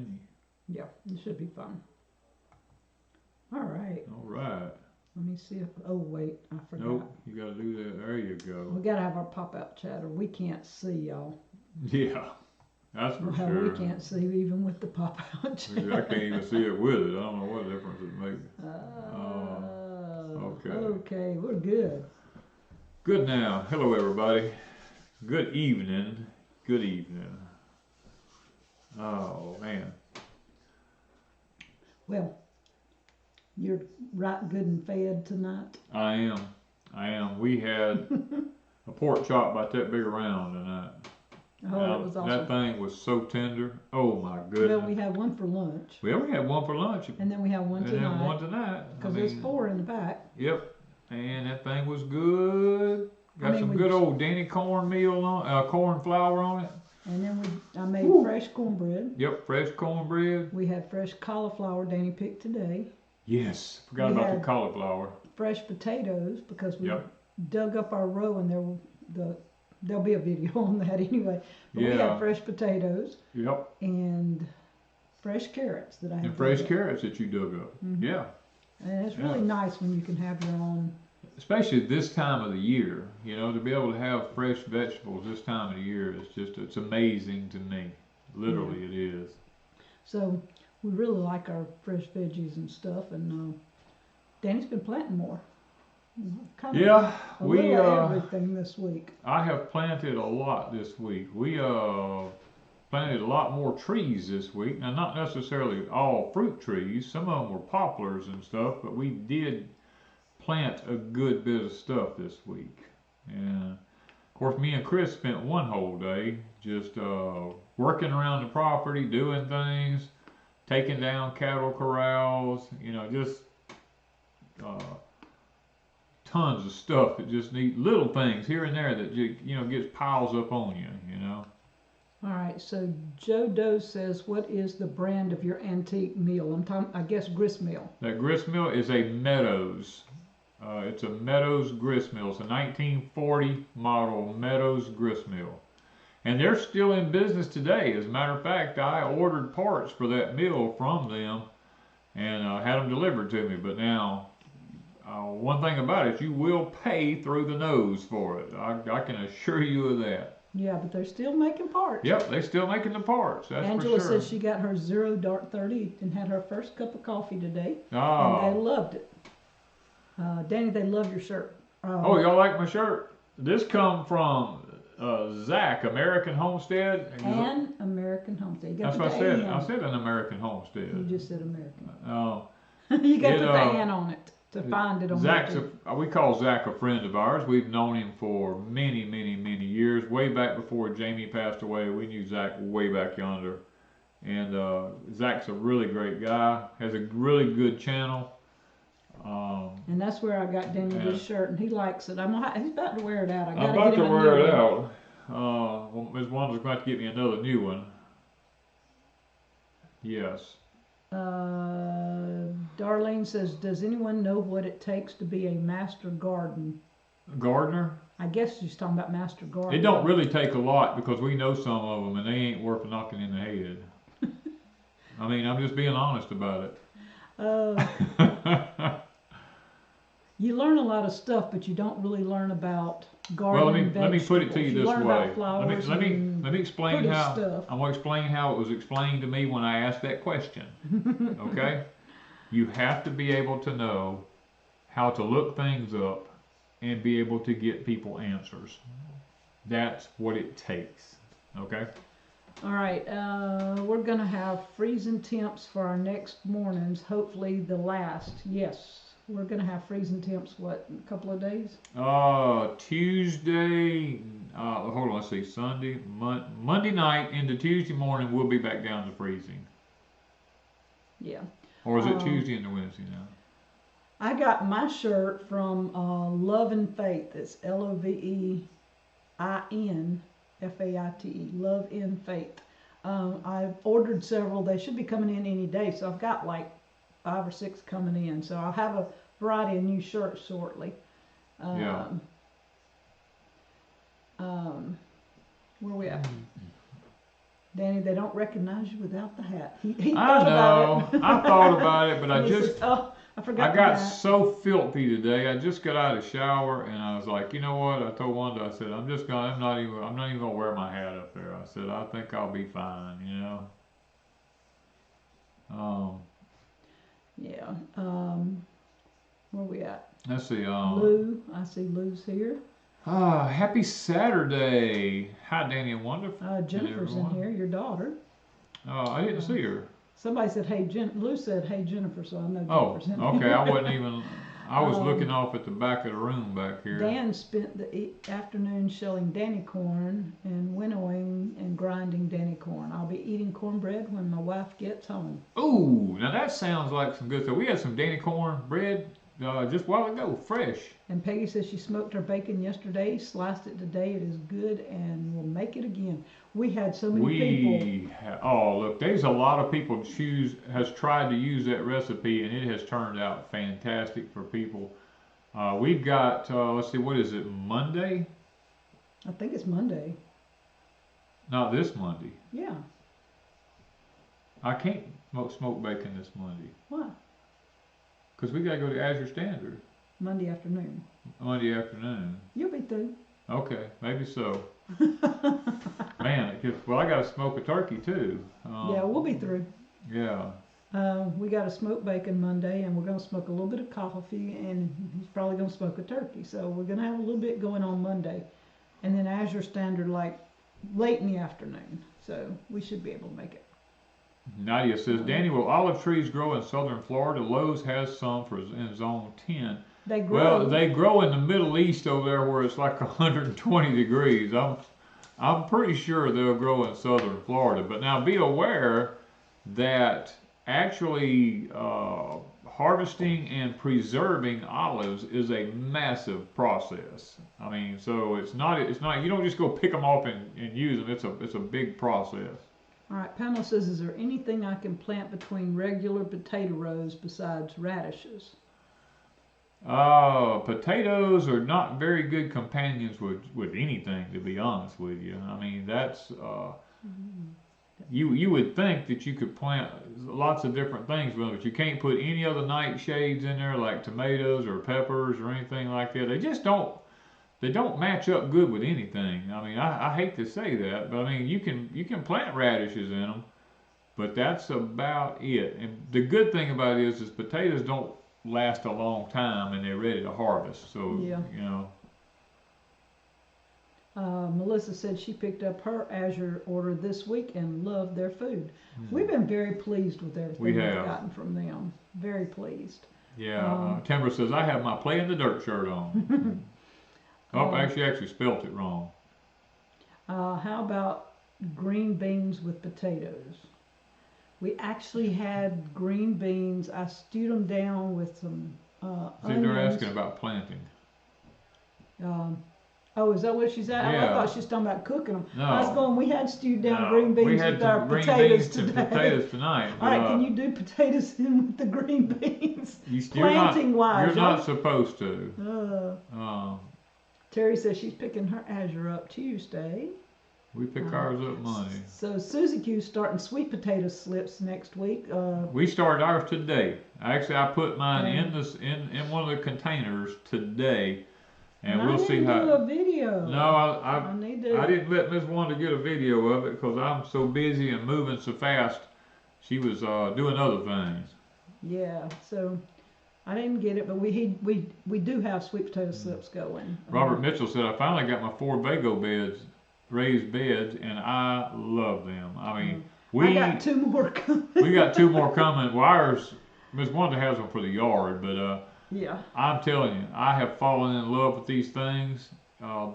ain't he? Yeah, it should be fun. All right. All right. Let me see if, oh wait, I forgot. Nope, you gotta do that. There you go. We gotta have our pop-out chatter. We can't see y'all. Yeah, that's for Well, sure. we can't see even with the pop-out chatter. I can't even see it with it. I don't know what difference it makes. Okay. Okay, we're good. Good now. Hello, everybody. Good evening. Good evening. Oh, man. Well, you're right good and fed tonight. I am. I am. We had a pork chop about that big around tonight. Oh, it was awesome. That thing was so tender. Oh, my goodness. Well, we had one for lunch. Well, we had one for lunch. And then we had one tonight. And then one tonight. Because there's 4 in the back. Yep. And that thing was good. Got some good old Danny cornmeal on, corn flour on it. And then I made fresh cornbread. Yep, fresh cornbread. We had fresh cauliflower Danny picked today. Yes, forgot about the cauliflower. Fresh potatoes because we dug up our row and there'll be a video on that anyway. But we had fresh potatoes. Yep. And fresh carrots that I had. And fresh carrots that you dug up. Mm-hmm. Yeah. And it's really nice when you can have your own. Especially this time of the year, you know, to be able to have fresh vegetables this time of the year is just, it's amazing to me. Literally, it is. So we really like our fresh veggies and stuff, and Danny's been planting more. We everything this week. I have planted a lot this week. We planted a lot more trees this week. Now, not necessarily all fruit trees. Some of them were poplars and stuff, but we did plant a good bit of stuff this week. And of course, me and Chris spent one whole day just working around the property, doing things, taking down cattle corrals, you know, just tons of stuff that just need little things here and there that you know gets piles up on you, you know. All right, so Joe Doe says, what is the brand of your antique meal? I'm talking, I guess, grist mill. That grist mill is a Meadows. It's a Meadows grist mill. It's a 1940 model Meadows grist mill. And they're still in business today. As a matter of fact, I ordered parts for that mill from them and had them delivered to me. But now, one thing about it, you will pay through the nose for it. I can assure you of that. Yeah, but they're still making parts. Yep, they're still making the parts. That's Angela for sure. says she got her 0 dark 30 and had her first cup of coffee today. Oh. And they loved it. Danny, they love your shirt. Oh, y'all like my shirt? This come from Zach, American Homestead. And American Homestead. That's what I said. I said an American Homestead. You just said American. Oh. You got to put the "an" on it to find it on Zach's we call Zach a friend of ours. We've known him for many, many, many years. Way back before Jamie passed away, we knew Zach way back yonder. And Zach's a really great guy. Has a really good channel. And that's where I got Danny this shirt, and he likes it. He's about to wear it out. I'm about to wear it out. Ms. Wanda's going to get me another new one. Yes. Darlene says, does anyone know what it takes to be a master gardener? I guess she's talking about master gardener. It don't really take a lot because we know some of them and they ain't worth knocking in the head. I mean, I'm just being honest about it. You learn a lot of stuff, but you don't really learn about gardening. Well, let me put it to you this way. Let me explain how stuff. I'm going to explain how it was explained to me when I asked that question. Okay? You have to be able to know how to look things up and be able to get people answers. That's what it takes. Okay? All right, we're going to have freezing temps for our next mornings, hopefully the last. Yes, we're going to have freezing temps, what, in a couple of days? Tuesday, hold on, let's see, Sunday, Monday night into Tuesday morning, we'll be back down to freezing. Yeah. Or is it Tuesday into Wednesday now? I got my shirt from Love and Faith. It's Lovein Faite, Love in Faith. I've ordered several. They should be coming in any day, so I've got like 5 or 6 coming in. So I'll have a variety of new shirts shortly. Yeah. Where are we at? Danny, they don't recognize you without the hat. He I thought know. about it. I thought about it, but I And he just says, oh, I forgot I the got hat. so filthy today. I just got out of the shower and I was like, you know what? I told Wanda, I said, I'm not even gonna wear my hat up there. I said, I think I'll be fine, you know. Yeah. Where we at? Let's see. Lou, I see Lou's here. Happy Saturday. Hi, Danny and Wanda. Jennifer's in here, your daughter. I didn't see her. Somebody said, hey, Lou said, hey, Jennifer, so I know Oh, Jennifer's in okay. here. I wasn't even. I was looking off at the back of the room back here. Dan spent the afternoon shelling Danny corn and winnowing and grinding Danny corn. I'll be eating cornbread when my wife gets home. Ooh, now that sounds like some good stuff. We had some Danny corn bread just a while ago, fresh. And Peggy says she smoked her bacon yesterday, sliced it today. It is good and we'll make it again. We had so many people. Oh, look, there's a lot of people has tried to use that recipe, and it has turned out fantastic for people. We've got, let's see, what is it, Monday? I think it's Monday. Not this Monday. Yeah. I can't smoke bacon this Monday. Why? Because we got to go to Azure Standard. Monday afternoon. Monday afternoon. You'll be through. Okay, maybe so. Man, well, I got to smoke a turkey too. Yeah, we'll be through. Yeah. We got to smoke bacon Monday, and we're going to smoke a little bit of coffee, and he's probably going to smoke a turkey. So we're going to have a little bit going on Monday. And then Azure Standard, like, late in the afternoon. So we should be able to make it. Nadia says, Danny, will olive trees grow in southern Florida? Lowe's has some in zone 10. They grow. Well, they grow in the Middle East over there where it's like 120 degrees. I'm pretty sure they'll grow in southern Florida. But now be aware that actually harvesting and preserving olives is a massive process. I mean, so it's not you don't just go pick them off and use them. It's a big process. All right, Pamela says, is there anything I can plant between regular potato rows besides radishes? Potatoes are not very good companions with anything, to be honest with you. I mean, that's you would think that you could plant lots of different things with them, but you can't put any other nightshades in there like tomatoes or peppers or anything like that. They just don't. They don't match up good with anything. I mean, I hate to say that, but I mean, you can plant radishes in them, but that's about it. And the good thing about it is potatoes don't last a long time and they're ready to harvest. So, yeah. You know. Melissa said she picked up her Azure order this week and loved their food. We've been very pleased with everything we've gotten from them. Very pleased. Yeah. Timber says, I have my Play in the Dirt shirt on. Oh, actually spelt it wrong. How about green beans with potatoes? We actually had green beans. I stewed them down with some onions. They're asking about planting. Oh, is that what she's at? Yeah. I thought she was talking about cooking them. No. I was going, we had stewed down green beans with our green potatoes beans today. Potatoes tonight. All right, can you do potatoes in with the green beans? Planting wise. You're not supposed to. Terry says she's picking her Azure up Tuesday. We pick ours up Monday. So Susie Q's starting sweet potato slips next week. We started ours today. Actually, I put mine in one of the containers today, and we'll see how. I need to do a video. No, I didn't let Miss Wanda get a video of it because I'm so busy and moving so fast. She was doing other things. Yeah, so I didn't get it, but we do have sweet potato slips going. Robert Mitchell said, I finally got my 4 Vago beds, raised beds, and I love them. I mean, I got 2 more coming. We got 2 more coming. Well, ours, Miss Wanda has them for the yard, but yeah. I'm telling you, I have fallen in love with these things.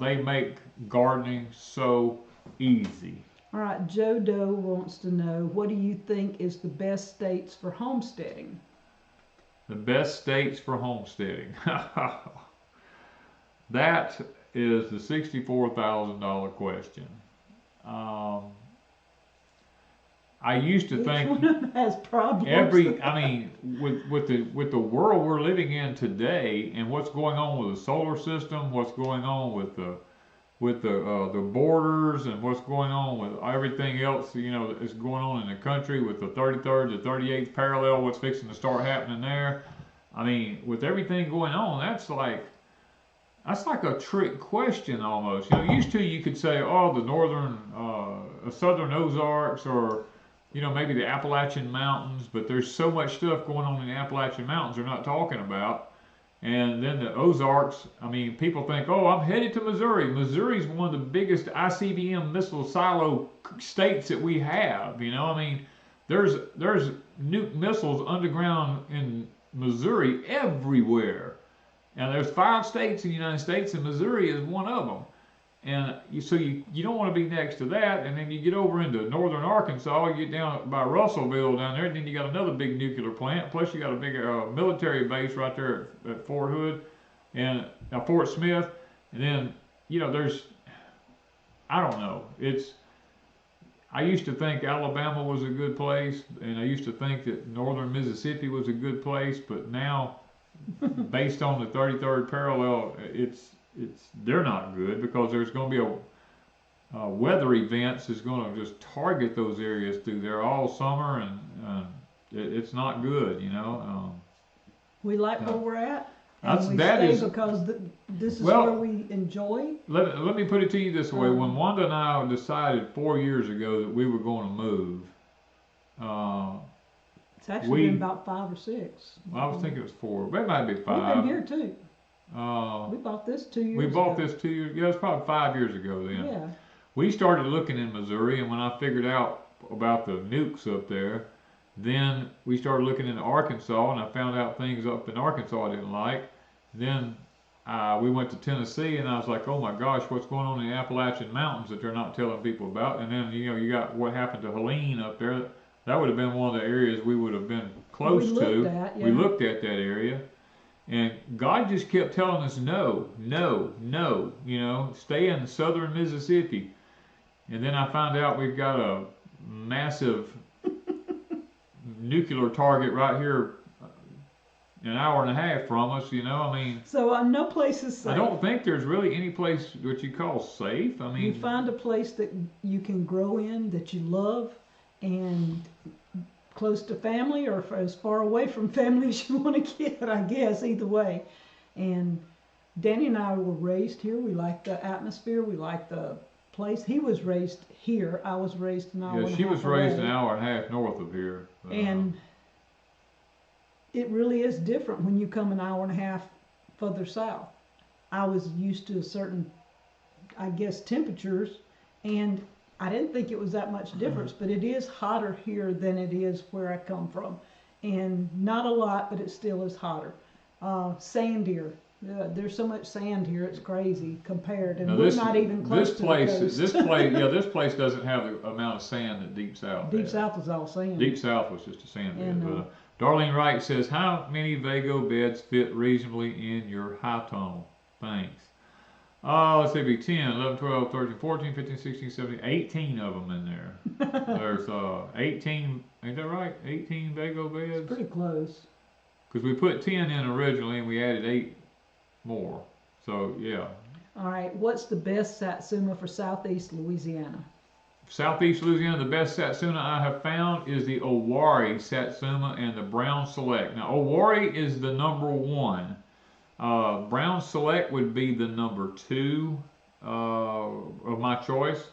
They make gardening so easy. All right, Joe Doe wants to know, what do you think is the best states for homesteading? The best states for homesteading. That is the $64,000 question. I used to think Each one of them has problems. with the world we're living in today and what's going on with the solar system, what's going on with the with the borders and what's going on with everything else, you know, that's going on in the country with the 33rd, the 38th parallel, what's fixing to start happening there. I mean, with everything going on, that's like a trick question almost. You know, used to you could say, oh, the southern Ozarks, or you know, maybe the Appalachian Mountains, but there's so much stuff going on in the Appalachian Mountains they're not talking about. And then the Ozarks, I mean, people think, oh, I'm headed to Missouri. Missouri's one of the biggest ICBM missile silo states that we have. You know, I mean, there's nuke missiles underground in Missouri everywhere. And there's 5 states in the United States, and Missouri is one of them. And so you don't want to be next to that. And then you get over into northern Arkansas, you get down by Russellville down there, and then you got another big nuclear plant. Plus you got a big military base right there at Fort Hood and Fort Smith. And then, you know, I don't know. I used to think Alabama was a good place, and I used to think that northern Mississippi was a good place, but now, based on the 33rd parallel, they're not good, because there's going to be a weather events is going to just target those areas through there all summer, and it's not good, you know. We like where we're at, and we that stay is, because this is where we enjoy. Let me put it to you this way. When Wanda and I decided 4 years ago that we were going to move, it's actually been about 5 or 6. Well, I was thinking it was 4, but it might be 5. We've been here too. We bought this 2 years ago. We bought this 2 years, yeah, it's probably 5 years ago then. Yeah. We started looking in Missouri, and when I figured out about the nukes up there, then we started looking into Arkansas, and I found out things up in Arkansas I didn't like. Then we went to Tennessee, and I was like, oh my gosh, what's going on in the Appalachian Mountains that they're not telling people about? And then, you know, you got what happened to Helene up there. That would have been one of the areas we would have been close to. We looked at that area. And God just kept telling us, no, no, no, you know, stay in southern Mississippi. And then I found out we've got a massive nuclear target right here an hour and a half from us, you know, I mean. So no place is safe. I don't think there's really any place what you call safe. I mean. You find a place that you can grow in, that you love, and close to family, or as far away from family as you want to get, I guess, either way. And Danny and I were raised here. We like the atmosphere. We like the place. He was raised here. I was raised an hour and a half away. Yeah, she was raised an hour and a half north of here. And it really is different when you come an hour and a half further south. I was used to a certain, I guess, temperatures, and I didn't think it was that much difference, but it is hotter here than it is where I come from. And not a lot, but it still is hotter. Sandier. There's so much sand here, it's crazy compared, and we're not even close to the coast. This place doesn't have the amount of sand that Deep South Deep South is all sand. Deep South was just a sand bed. But, Darlene Wright says, how many Vago beds fit reasonably in your high tunnel? Thanks. Let's see, be 10, 11, 12, 13, 14, 15, 16, 17, 18 of them in there. There's 18, ain't that right? 18 Vago beds? It's pretty close. Because we put 10 in originally and we added 8 more. So, yeah. All right, what's the best Satsuma for Southeast Louisiana? Southeast Louisiana, the best Satsuma I have found is the Owari Satsuma and the Brown Select. Now, Owari is the #1. Brown Select would be the #2 of my choice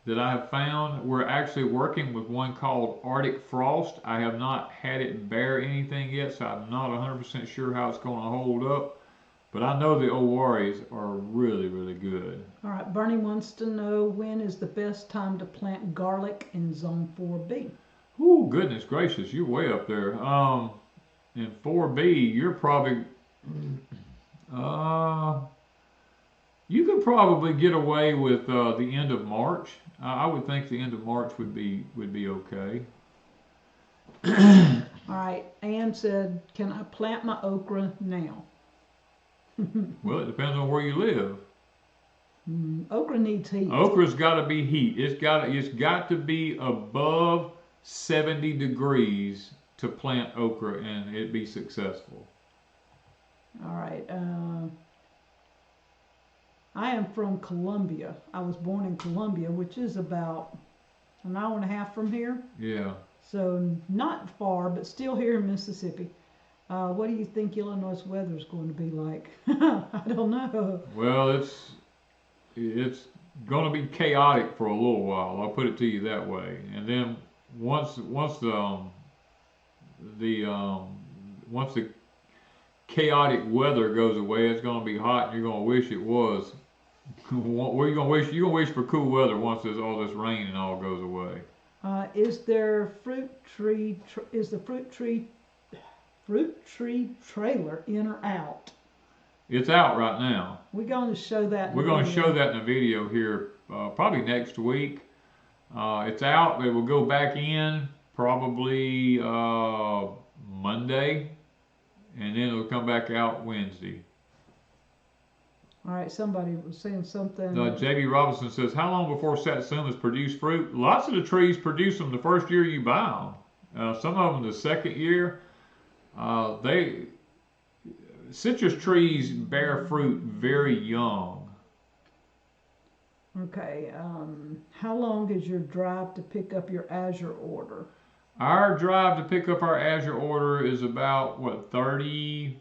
that I have found. We're actually working with one called Arctic Frost. I have not had it bear anything yet, so I'm not 100% sure how it's going to hold up. But I know the Owaris are really, really good. All right, Bernie wants to know, when is the best time to plant garlic in Zone 4B? Oh, goodness gracious, you're way up there. In 4B, you're probably... you could probably get away with the end of March. I would think the end of March would be okay. All right, Ann said, can I plant my okra now? Well, it depends on where you live. Okra needs heat. Okra's got to be heat. It's got to be above 70 degrees to plant okra and it be successful. All right. I am from Columbia. I was born in Columbia, which is about an hour and a half from here. Yeah. So not far, but still here in Mississippi. What do you think Illinois weather is going to be like? I don't know. Well, it's going to be chaotic for a little while. I'll put it to you that way. And then once the chaotic weather goes away, it's going to be hot, and you're going to wish it was. What are you going to wish? You're going to wish for cool weather once all this rain and all goes away. Is there is the fruit tree trailer in or out? It's out right now. We're going to show that. We're going to show that in a video here probably next week. It's out. It will go back in probably Monday, and then it'll come back out Wednesday. All right, somebody was saying something. J.B. Robinson says, how long before satsumas produce fruit? Lots of the trees produce them the first year you buy them. Some of them the second year. Citrus trees bear fruit very young. Okay, how long is your drive to pick up your Azure order? Our drive to pick up our Azure order is about, what, 30,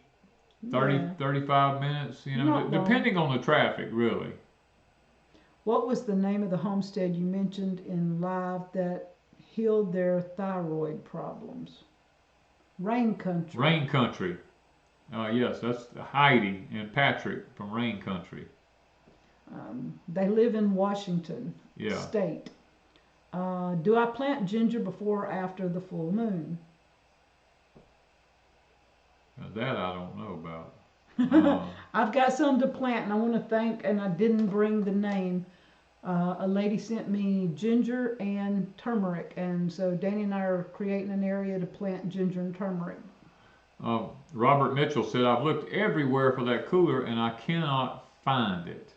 35 minutes, you know, depending on the traffic, really. What was the name of the homestead you mentioned in live that healed their thyroid problems? Rain Country. Rain Country. Yes, that's Heidi and Patrick from Rain Country. They live in Washington State. Do I plant ginger before or after the full moon? That I don't know about. I've got some to plant, and I want to thank, and I didn't bring the name. A lady sent me ginger and turmeric, and so Danny and I are creating an area to plant ginger and turmeric. Robert Mitchell said, I've looked everywhere for that cooler and I cannot find it.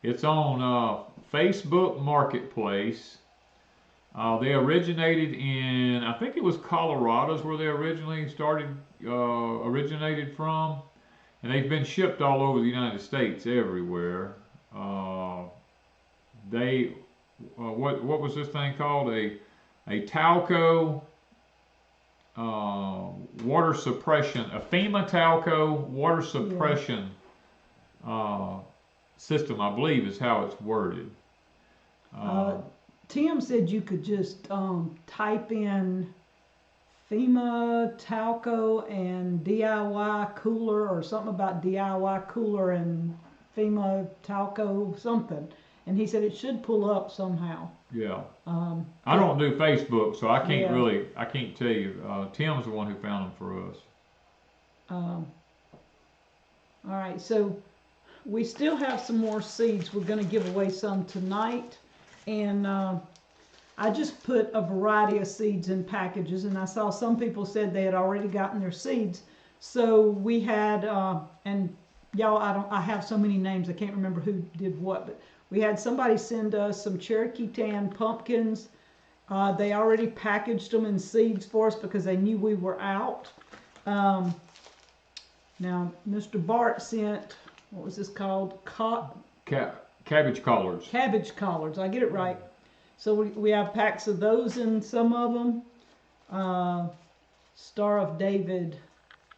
It's on Facebook Marketplace. They originated in, I think it was Colorado's where they originally originated from. And they've been shipped all over the United States, everywhere. What was this thing called? A Talco water suppression, a FEMA Talco water suppression system, I believe is how it's worded. Tim said you could just type in FEMA Talco and DIY cooler, or something about DIY cooler and FEMA Talco something, and he said it should pull up somehow. Yeah. I don't do Facebook, so I can't I can't tell you. Tim's the one who found them for us. All right, so we still have some more seeds. We're going to give away some tonight, and I just put a variety of seeds in packages, and I saw some people said they had already gotten their seeds. So we had, and y'all, I have so many names I can't remember who did what, but we had somebody send us some Cherokee Tan pumpkins. They already packaged them in seeds for us because they knew we were out. Now, Mr. Bart sent, what was this called? Cabbage collards. Cabbage collards, I get it right. So we have packs of those in some of them. Star of David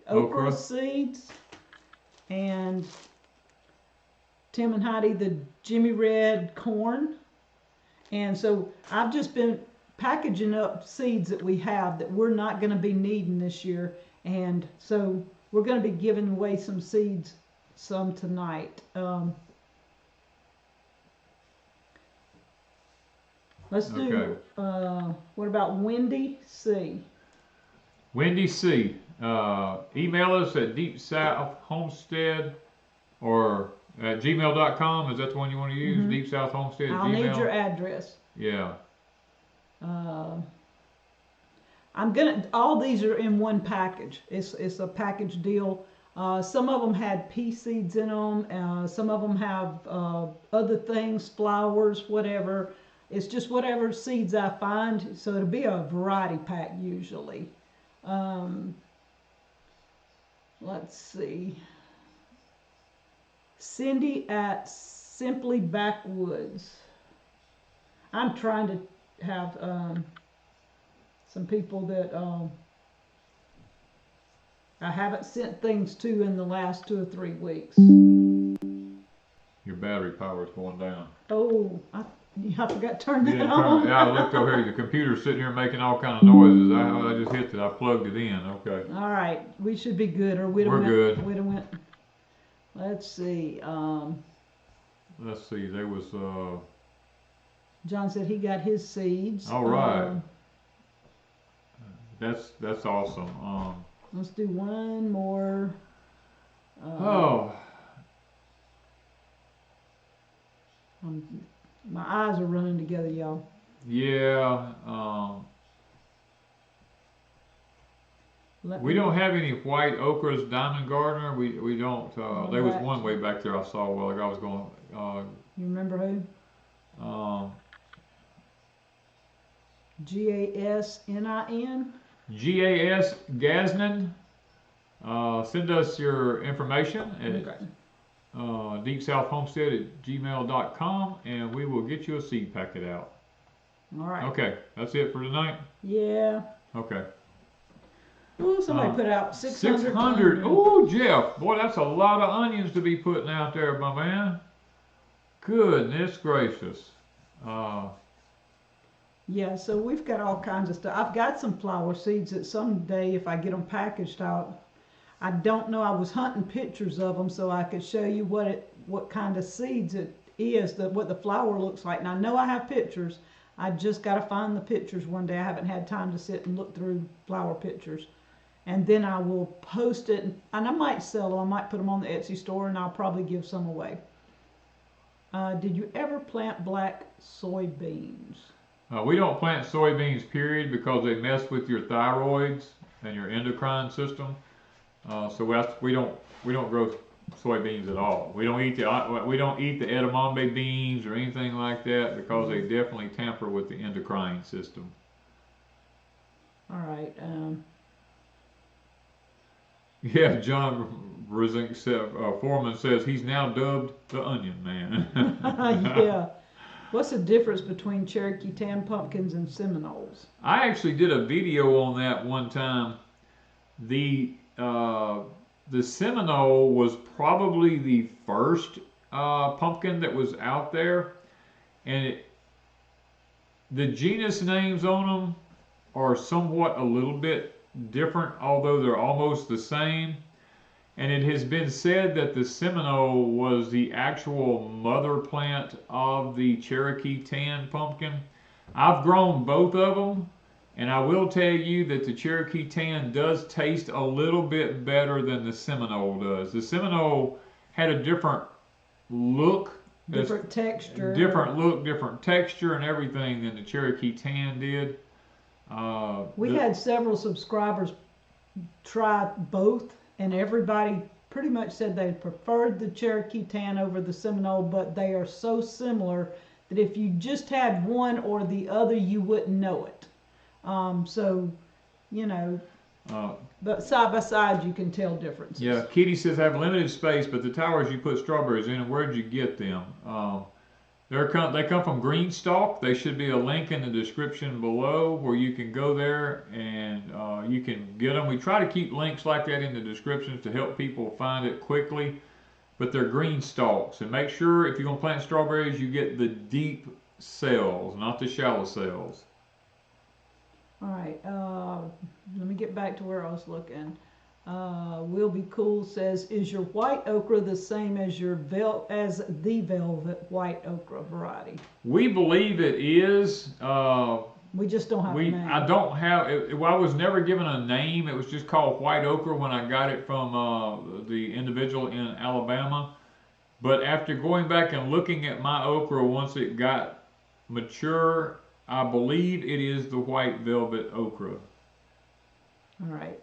okra seeds. And Tim and Heidi, the Jimmy Red corn. And so I've just been packaging up seeds that we have that we're not going to be needing this year. And so we're going to be giving away some seeds some tonight. Let's do, what about Wendy C? Wendy C. Email us at deepsouthhomestead or at gmail.com. Is that the one you want to use? Deepsouthhomestead at I'll Gmail? need your address. Yeah. All these are in one package. It's a package deal. Some of them had pea seeds in them. Some of them have other things, flowers, whatever. It's just whatever seeds I find. So it'll be a variety pack usually. Let's see. Cindy at Simply Backwoods. I'm trying to have some people that I haven't sent things to in the last 2 or 3 weeks. Your battery power is going down. Oh, I forgot to turn that on. Yeah, I looked over here. The computer's sitting here making all kind of noises. I just hit it. I plugged it in. Okay. All right, we should be good. Or we'd have We're good. We'd have went. Let's see. Let's see. There was. John said he got his seeds. All right. That's awesome. Let's do one more. My eyes are running together, y'all. Yeah. We don't have any white ochras, Diamond Gardener. We don't. There was one way back there I saw a while ago. I was going. You remember who? GASNIN. GAS Gaznin. Send us your information at deepsouthhomestead@gmail.com, and we will get you a seed packet out. All right. Okay, that's it for tonight. Yeah. Okay. Ooh, somebody put out 600. 600. Oh, Jeff, boy, that's a lot of onions to be putting out there, my man. Goodness gracious. Yeah, so we've got all kinds of stuff. I've got some flower seeds that someday, if I get them packaged out, I don't know. I was hunting pictures of them so I could show you what kind of seeds it is, what the flower looks like. And I know I have pictures. I just got to find the pictures one day. I haven't had time to sit and look through flower pictures. And then I will post it, and I might sell them. I might put them on the Etsy store, and I'll probably give some away. Did you ever plant black soybeans? We don't plant soybeans, period, because they mess with your thyroids and your endocrine system. So we don't grow soybeans at all. We don't eat the edamame beans or anything like that because they definitely tamper with the endocrine system. All right. Yeah, John Foreman says he's now dubbed the Onion Man. Yeah. What's the difference between Cherokee tan pumpkins and Seminoles? I actually did a video on that one time. The Seminole was probably the first pumpkin that was out there, and the genus names on them are somewhat a little bit different, although they're almost the same. And it has been said that the Seminole was the actual mother plant of the Cherokee tan pumpkin. I've grown both of them, and I will tell you that the Cherokee tan does taste a little bit better than the Seminole does. The Seminole had a different look, different texture, different texture and everything than the Cherokee tan did. We had several subscribers try both, and everybody pretty much said they preferred the Cherokee tan over the Seminole, but they are so similar that if you just had one or the other, you wouldn't know it. So, you know, but side by side, you can tell differences. Yeah, Kitty says I have limited space, but the towers you put strawberries in, and where'd you get them? They come from Greenstalk. There should be a link in the description below where you can go there and you can get them. We try to keep links like that in the descriptions to help people find it quickly, but they're green stalks. And make sure if you're going to plant strawberries, you get the deep cells, not the shallow cells. All right, let me get back to where I was looking. Will Be Cool says, is your white okra the same as the velvet white okra variety? We believe it is. We just don't have a name. I don't have. I was never given a name. It was just called white okra when I got it from the individual in Alabama. But after going back and looking at my okra once it got mature, I believe it is the white velvet okra. All right.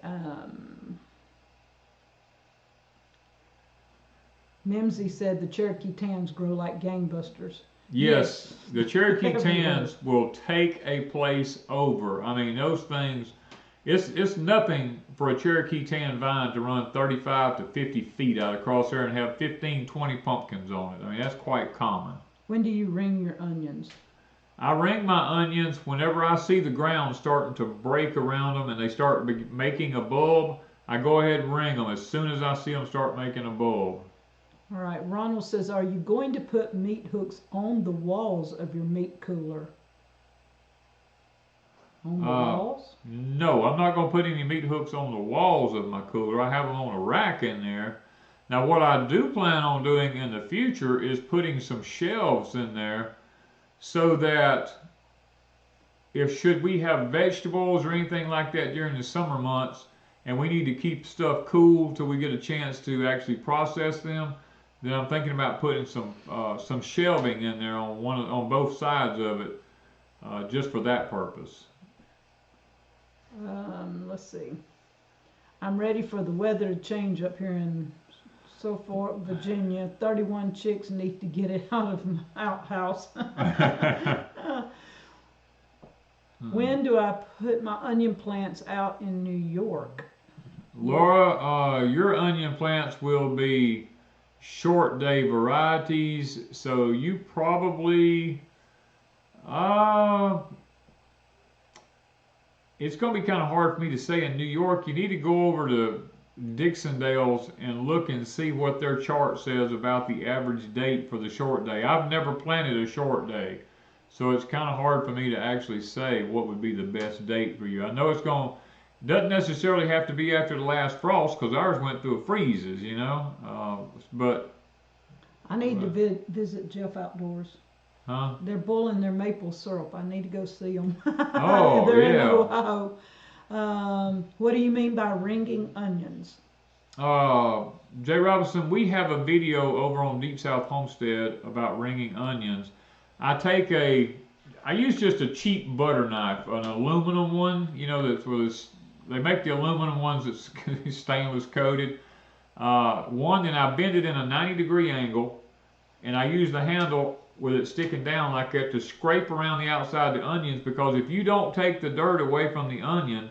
Mimsy said the Cherokee tans grow like gangbusters. Yes, the Cherokee tans will take a place over. I mean, those things, It's nothing for a Cherokee tan vine to run 35 to 50 feet out across there and have 15, 20 pumpkins on it. I mean, that's quite common. When do you ring your onions? I ring my onions whenever I see the ground starting to break around them and they start making a bulb. I go ahead and ring them as soon as I see them start making a bulb. All right, Ronald says, are you going to put meat hooks on the walls of your meat cooler? On the walls? No, I'm not going to put any meat hooks on the walls of my cooler. I have them on a rack in there. Now, what I do plan on doing in the future is putting some shelves in there so that should we have vegetables or anything like that during the summer months and we need to keep stuff cool till we get a chance to actually process them, then I'm thinking about putting some shelving in there on both sides of it, just for that purpose. Let's see. I'm ready for the weather to change up here in Virginia. 31 chicks need to get it out of my outhouse. When do I put my onion plants out in New York? Laura, your onion plants will be short day varieties, so you probably it's going to be kind of hard for me to say in New York. You need to go over to Dixondale's and look and see what their chart says about the average date for the short day. I've never planted a short day, so it's kind of hard for me to actually say what would be the best date for you. I know doesn't necessarily have to be after the last frost, because ours went through a freezes, you know, but I need to visit Jeff Outdoors. Huh? They're boiling their maple syrup. I need to go see them. Oh, They're in yeah. Ohio. What do you mean by ringing onions? Jay Robinson, we have a video over on Deep South Homestead about ringing onions. I use just a cheap butter knife, an aluminum one, you know, they make the aluminum ones that's stainless coated. One, and I bend it in a 90-degree angle, and I use the handle with it sticking down like that to scrape around the outside of the onions, because if you don't take the dirt away from the onion,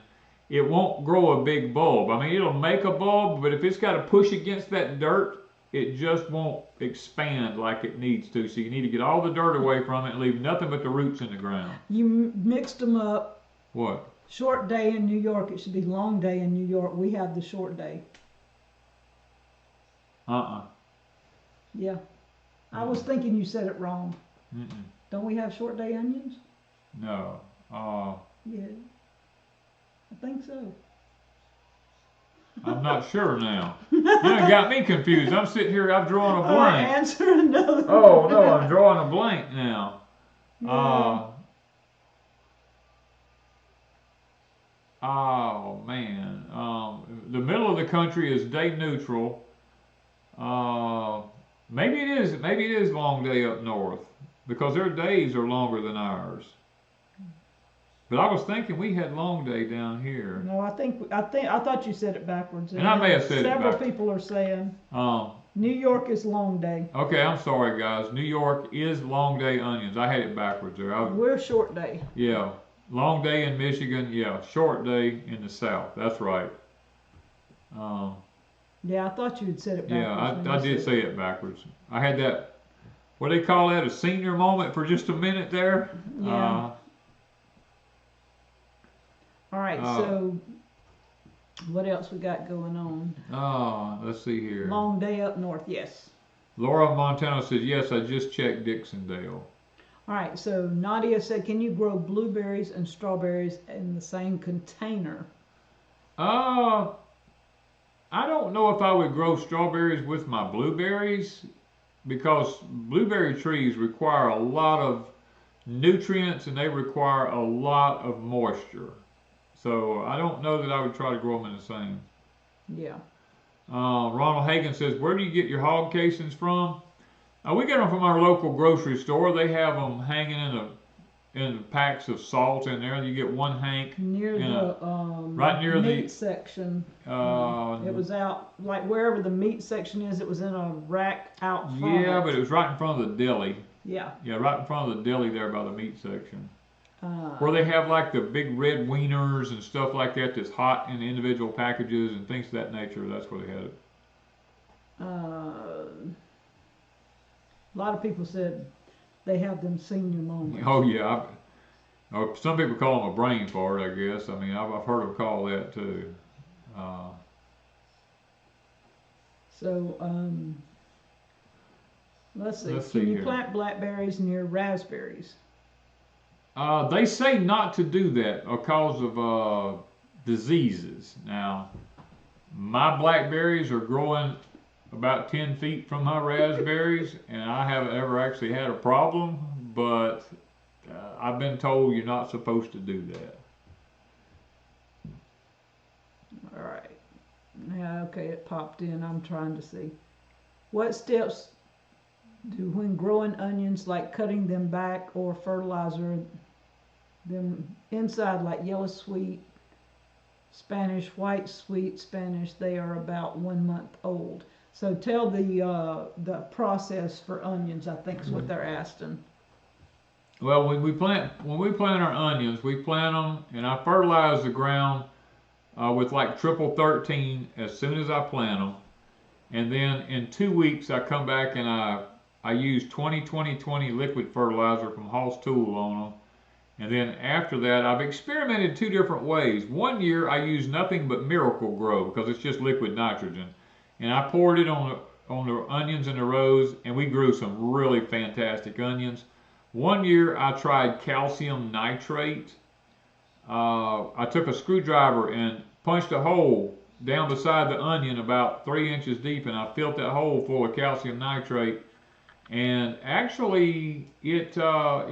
it won't grow a big bulb. I mean, it'll make a bulb, but if it's got to push against that dirt, it just won't expand like it needs to. So you need to get all the dirt away from it and leave nothing but the roots in the ground. You mixed them up. What? Short day in New York. It should be long day in New York. We have the short day. Yeah. I was thinking you said it wrong. Don't we have short day onions? No. Yeah. I think so. I'm not sure now. You done got me confused. I'm sitting here, I'm drawing a blank. Answer another. Oh, no, I'm drawing a blank now. Yeah. Oh, man. The middle of the country is day neutral. Maybe it is long day up north, because their days are longer than ours. But I was thinking we had long day down here. No, I thought you said it backwards. And I may have said it backwards. Several people are saying New York is long day. Okay, I'm sorry, guys. New York is long day onions. I had it backwards there. We're short day. Yeah, long day in Michigan. Yeah, short day in the South. That's right. Yeah, I thought you had said it backwards. Yeah, I did say it backwards. I had that, what do they call that, a senior moment for just a minute there? Yeah. All right, so what else we got going on? Let's see here. Long day up north, yes. Laura Montano says, yes, I just checked Dixondale. All right, so Nadia said, can you grow blueberries and strawberries in the same container? I don't know if I would grow strawberries with my blueberries, because blueberry trees require a lot of nutrients and they require a lot of moisture. So I don't know that I would try to grow them in the same. Yeah. Ronald Hagan says, where do you get your hog casings from? We get them from our local grocery store. They have them hanging in packs of salt in there. You get one hank near the right near meat the section. It was out, like wherever the meat section is, it was in a rack out front. Yeah, but it was right in front of the deli. Yeah. Yeah, right in front of the deli there by the meat section. Where they have like the big red wieners and stuff like that that's hot in individual packages and things of that nature. That's where they had it. A lot of people said they have them senior moments. Oh yeah, some people call them a brain fart, I guess. I mean, I've heard them call that too. So, let's see. Let's Can see you here. plant blackberries near raspberries? They say not to do that because of diseases. Now, my blackberries are growing about 10 feet from my raspberries, and I haven't ever actually had a problem, but I've been told you're not supposed to do that. All right. Yeah, okay, it popped in. I'm trying to see. What steps do when growing onions, like cutting them back or fertilizer them inside, like yellow sweet Spanish, white sweet Spanish, they are about 1 month old. So tell the process for onions, I think is what they're asking. Well, when we plant our onions, we plant them, and I fertilize the ground with like triple 13 as soon as I plant them, and then in 2 weeks I come back and I use 20-20-20 liquid fertilizer from Hall's Tool on them, and then after that I've experimented 2 different ways. One year I used nothing but Miracle Grow because it's just liquid nitrogen, and I poured it on the onions in the rows, and we grew some really fantastic onions. One year I tried calcium nitrate. I took a screwdriver and punched a hole down beside the onion about 3 inches deep, and I filled that hole full of calcium nitrate. And actually, it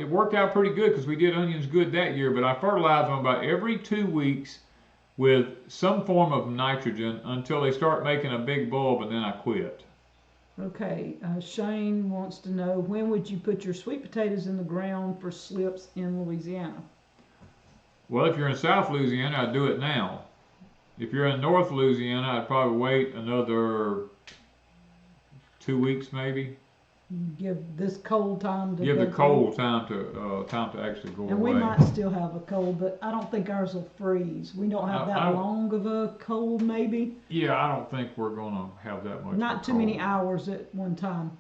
worked out pretty good because we did onions good that year. But I fertilized them about every 2 weeks with some form of nitrogen until they start making a big bulb, and then I quit. Okay, Shane wants to know, when would you put your sweet potatoes in the ground for slips in Louisiana? Well, if you're in South Louisiana, I'd do it now. If you're in North Louisiana, I'd probably wait another 2 weeks maybe. Give this cold time to Give go the cold time to actually go and away. we might still have a cold, but I don't think ours will freeze. We don't have that long of a cold, maybe. Yeah, I don't think we're gonna have that much. Not too many hours at one time.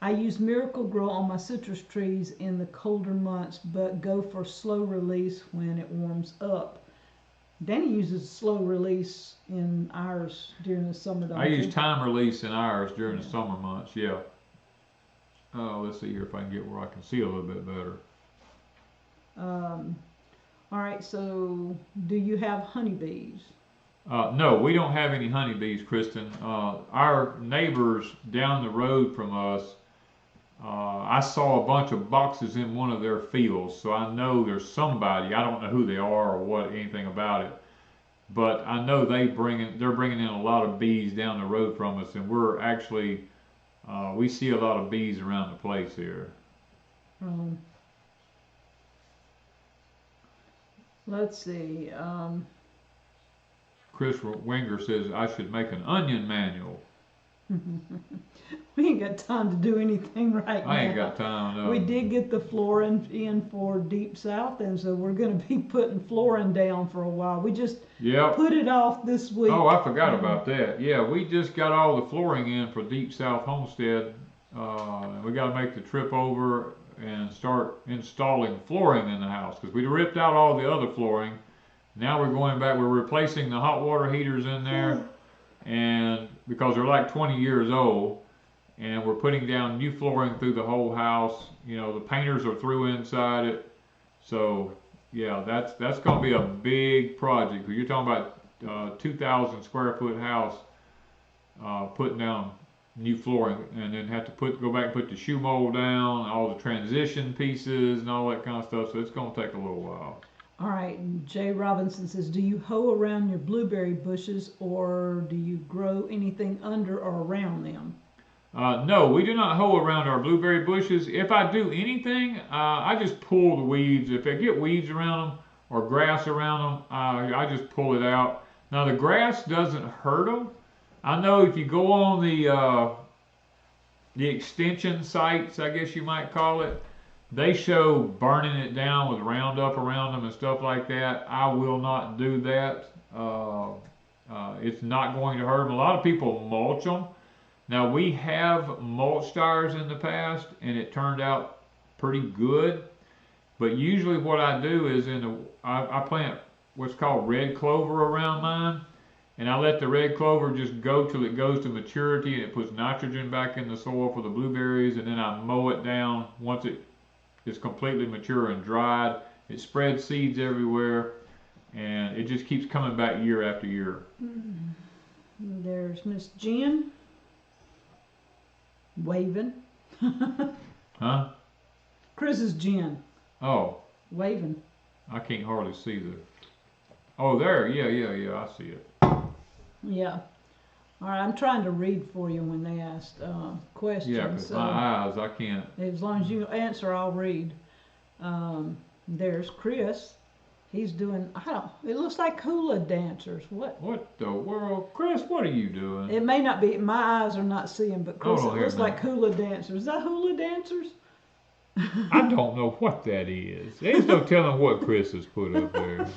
I use Miracle Grow on my citrus trees in the colder months, but go for slow release when it warms up. Danny uses slow release in ours during the summer. I use time release in ours during the summer months. Yeah. Let's see here if I can get where I can see a little bit better. All right, so do you have honeybees? No, we don't have any honeybees, Kristen. Our neighbors down the road from us, I saw a bunch of boxes in one of their fields, so I know there's somebody. I don't know who they are or anything about it, but I know they're bringing in a lot of bees down the road from us, and we're actually we see a lot of bees around the place here. Let's see. Chris Wenger says I should make an onion manual. We ain't got time to do anything right now. I ain't got time. No. We did get the flooring in for Deep South, and so we're going to be putting flooring down for a while. We just put it off this week. Oh, I forgot about that. Yeah, we just got all the flooring in for Deep South Homestead. We got to make the trip over and start installing flooring in the house because we ripped out all the other flooring. Now we're going back. We're replacing the hot water heaters in there, and because they're like 20 years old, and we're putting down new flooring through the whole house. You know, the painters are through inside it. So yeah, that's going to be a big project. You're talking about 2,000 square foot house, putting down new flooring, and then have to go back and put the shoe mold down, all the transition pieces and all that kind of stuff. So it's going to take a little while. All right, Jay Robinson says, do you hoe around your blueberry bushes, or do you grow anything under or around them? No, we do not hoe around our blueberry bushes. If I do anything, I just pull the weeds. If I get weeds around them or grass around them, I just pull it out. Now the grass doesn't hurt them. I know if you go on the extension sites, I guess you might call it, They show burning it down with Roundup around them and stuff like that. I will not do that. It's not going to hurt them. A lot of people mulch them. Now, we have mulched ours in the past, and it turned out pretty good. But usually what I do is I plant what's called red clover around mine, and I let the red clover just go till it goes to maturity, and it puts nitrogen back in the soil for the blueberries, and then I mow it down once it is completely mature and dried. It spreads seeds everywhere, and it just keeps coming back year after year. There's Miss Jen waving. Huh? Chris's Jen. Oh. Waving. I can't hardly see the... Oh, there. Yeah, I see it. Yeah. All right, I'm trying to read for you when they asked questions. Yeah, because my eyes, I can't... As long as you answer, I'll read. There's Chris. He's doing, it looks like hula dancers. What? What the world? Chris, what are you doing? It may not be, my eyes are not seeing, but Chris, it looks like hula dancers. Is that hula dancers? I don't know what that is. There's no telling what Chris has put up there.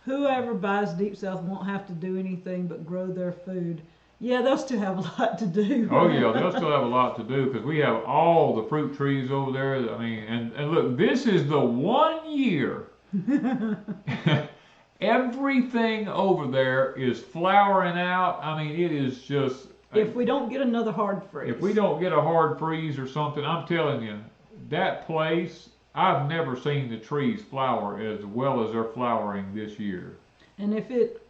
Whoever buys Deep South won't have to do anything but grow their food. Yeah, they'll still have a lot to do. Oh yeah, they'll still have a lot to do because we have all the fruit trees over there. I mean, and look, this is the one year everything over there is flowering out. I mean, it is just... If we don't get another hard freeze. If we don't get a hard freeze or something, I'm telling you, that place, I've never seen the trees flower as well as they're flowering this year. And if it,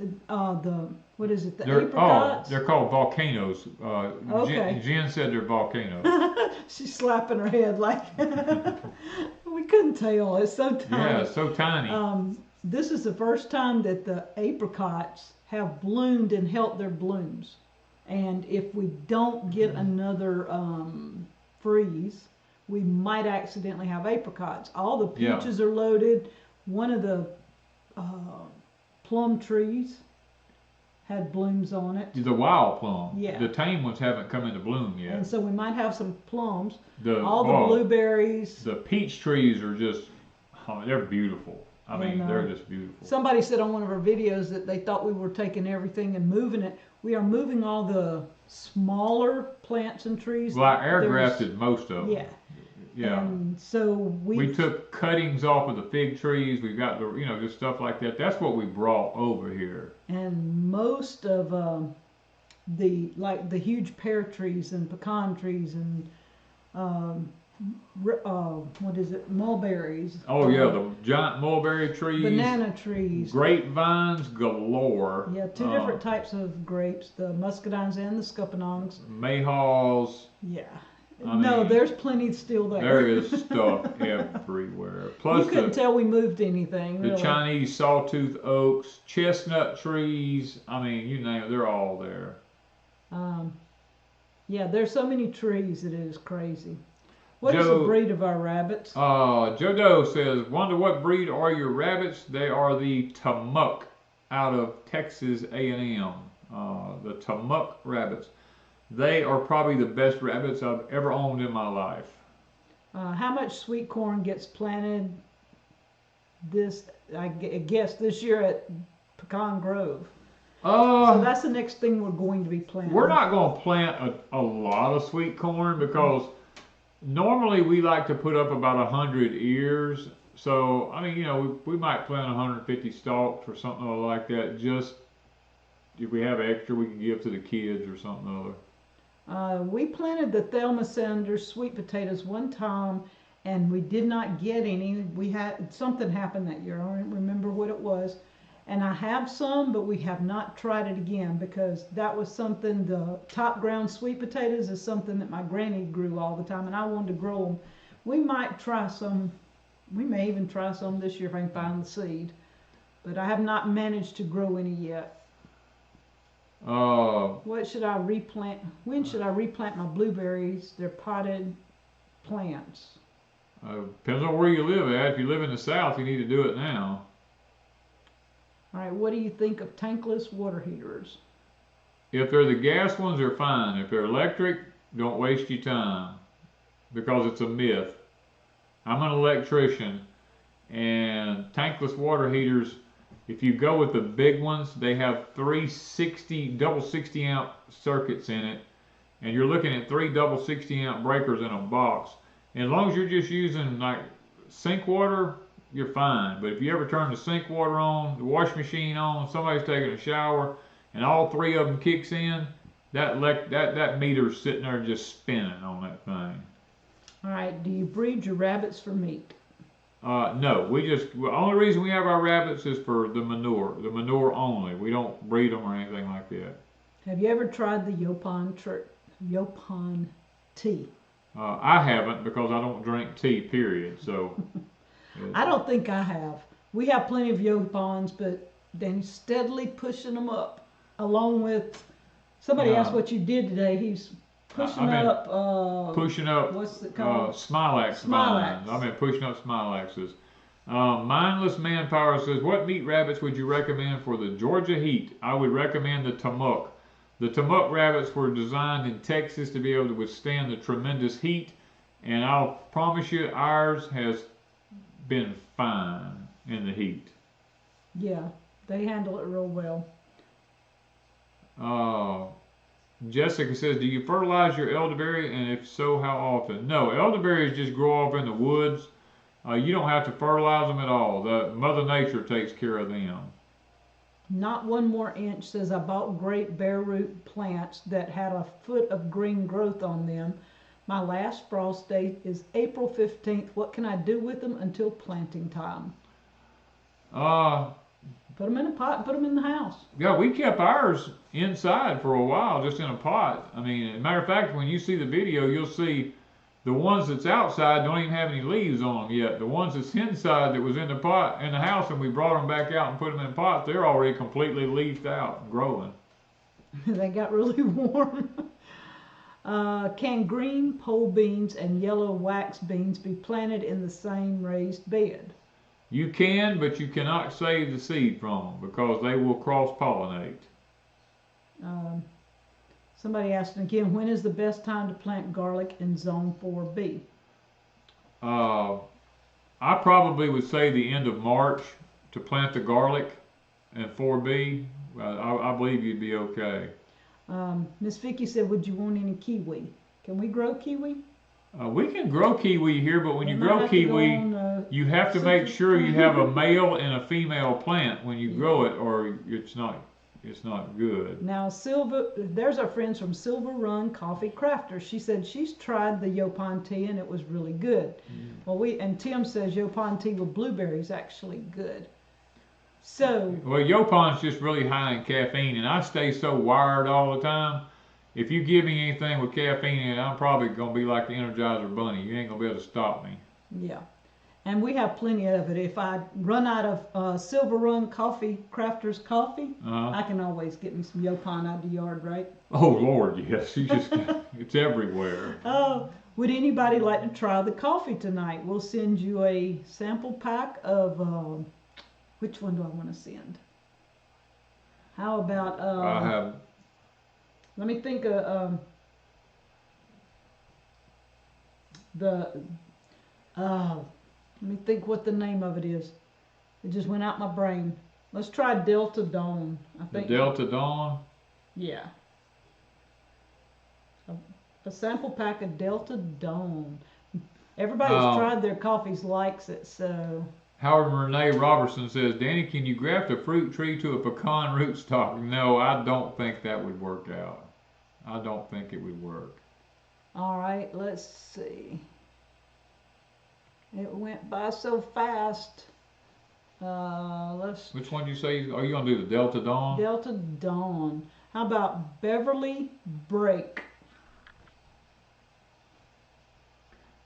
what is it, the apricots? Oh, they're called volcanoes. Okay. Jen said they're volcanoes. She's slapping her head like, we couldn't tell. It's so tiny. Yeah, it's so tiny. This is the first time that the apricots have bloomed and held their blooms. And if we don't get another freeze, we might accidentally have apricots. All the peaches are loaded. One of the plum trees had blooms on it. The wild plum. Yeah. The tame ones haven't come into bloom yet. And so we might have some plums. All the blueberries. The peach trees are just, they're beautiful. I mean, they're just beautiful. Somebody said on one of our videos that they thought we were taking everything and moving it. We are moving all the smaller plants and trees. Well, I air grafted most of them. Yeah. Yeah. And so we took cuttings off of the fig trees. We got the, just stuff like that. That's what we brought over here. And most of the huge pear trees and pecan trees and what is it, mulberries. Oh yeah, the giant mulberry trees. Banana trees. Grapevines galore. Yeah, two different types of grapes, the muscadines and the scuppernongs. Mayhaws. Yeah. No, there's plenty still there. There is stuff everywhere. Plus you couldn't tell we moved anything. The really. Chinese sawtooth oaks, chestnut trees. I mean, you name it, they're all there. Yeah, there's so many trees, it is crazy. What is the breed of our rabbits? Joe Doe says, Wanda, what breed are your rabbits? They are the Tamuk out of Texas A&M. The Tamuk rabbits. They are probably the best rabbits I've ever owned in my life. How much sweet corn gets planted I guess this year at Pecan Grove? So that's the next thing we're going to be planting. We're not going to plant a lot of sweet corn because normally we like to put up about 100 ears. So, I mean, we might plant 150 stalks or something like that. Just if we have extra, we can give to the kids or something or other. We planted the Thelma Sanders sweet potatoes one time, and we did not get any. Something happened that year. I don't remember what it was. And I have some, but we have not tried it again because that was something, the top ground sweet potatoes is something that my granny grew all the time, and I wanted to grow them. We might try some. We may even try some this year if I can find the seed. But I have not managed to grow any yet. What should I replant? When should I replant my blueberries? They're potted plants. Depends on where you live at. If you live in the South, you need to do it now. All right, what do you think of tankless water heaters? If they're the gas ones, they're fine. If they're electric, don't waste your time because it's a myth. I'm an electrician, and tankless water heaters, if you go with the big ones, they have 360 double 60 amp circuits in it, and you're looking at 3 double 60 amp breakers in a box. And as long as you're just using like sink water, you're fine. But if you ever turn the sink water on, the wash machine on, somebody's taking a shower, and all 3 of them kicks in, that meter's sitting there just spinning on that thing. All right, do you breed your rabbits for meat? No, the only reason we have our rabbits is for the manure only. We don't breed them or anything like that. Have you ever tried the Yopon tea? I haven't, because I don't drink tea, period. So I don't think I have. We have plenty of Yopons, but then steadily pushing them up, along with somebody asked what you did today. He's pushing up. What's it called? Smilax vines. I've been pushing up Smilaxes. Mindless Manpower says, what meat rabbits would you recommend for the Georgia heat? I would recommend the Tamuk. The Tamuk rabbits were designed in Texas to be able to withstand the tremendous heat, and I'll promise you ours has been fine in the heat. Yeah, they handle it real well. Jessica says, do you fertilize your elderberry, and if so, how often? No, elderberries just grow off in the woods. You don't have to fertilize them at all. Mother Nature takes care of them. Not one more inch says, I bought great bare root plants that had a foot of green growth on them. My last frost date is April 15th. What can I do with them until planting time? Put them in a pot and put them in the house. Yeah, we kept ours inside for a while, just in a pot. I mean, as a matter of fact, when you see the video, you'll see the ones that's outside don't even have any leaves on them yet. The ones that's inside that was in the pot in the house, and we brought them back out and put them in pots, they're already completely leafed out and growing. They got really warm. Can green pole beans and yellow wax beans be planted in the same raised bed? You can, but you cannot save the seed from them because they will cross-pollinate. Somebody asked again, when is the best time to plant garlic in Zone 4B? I probably would say the end of March to plant the garlic in 4B. I believe you'd be okay. Miss Vicky said, would you want any kiwi? Can we grow kiwi? We can grow kiwi here, but when you grow kiwi, you have to make sure you have a male and a female plant when you grow it, or it's not good. Now, there's our friends from Silver Run Coffee Crafters. She said she's tried the Yopon tea and it was really good. Well, and Tim says Yopon tea with blueberries actually good. So. Well, Yopon's just really high in caffeine, and I stay so wired all the time. If you give me anything with caffeine in it, I'm probably going to be like the Energizer Bunny. You ain't going to be able to stop me. Yeah. And we have plenty of it. If I run out of Silver Run Coffee Crafters coffee, I can always get me some Yopon out of the yard, right? Oh, Lord, yes. It's everywhere. Would anybody like to try the coffee tonight? We'll send you a sample pack of, which one do I want to send? How about, I have... Let me think of let me think what the name of it is. It just went out my brain. Let's try Delta Dawn. I think. The Delta Dawn? Yeah. A sample pack of Delta Dawn. Everybody who's tried their coffees likes it, so. Howard Renee Robertson says, Danny, can you graft a fruit tree to a pecan rootstock? No, I don't think that would work out. I don't think it would work. All right, let's see. It went by so fast. Which one do you say? Are you going to do the Delta Dawn? Delta Dawn. How about Beverly Break?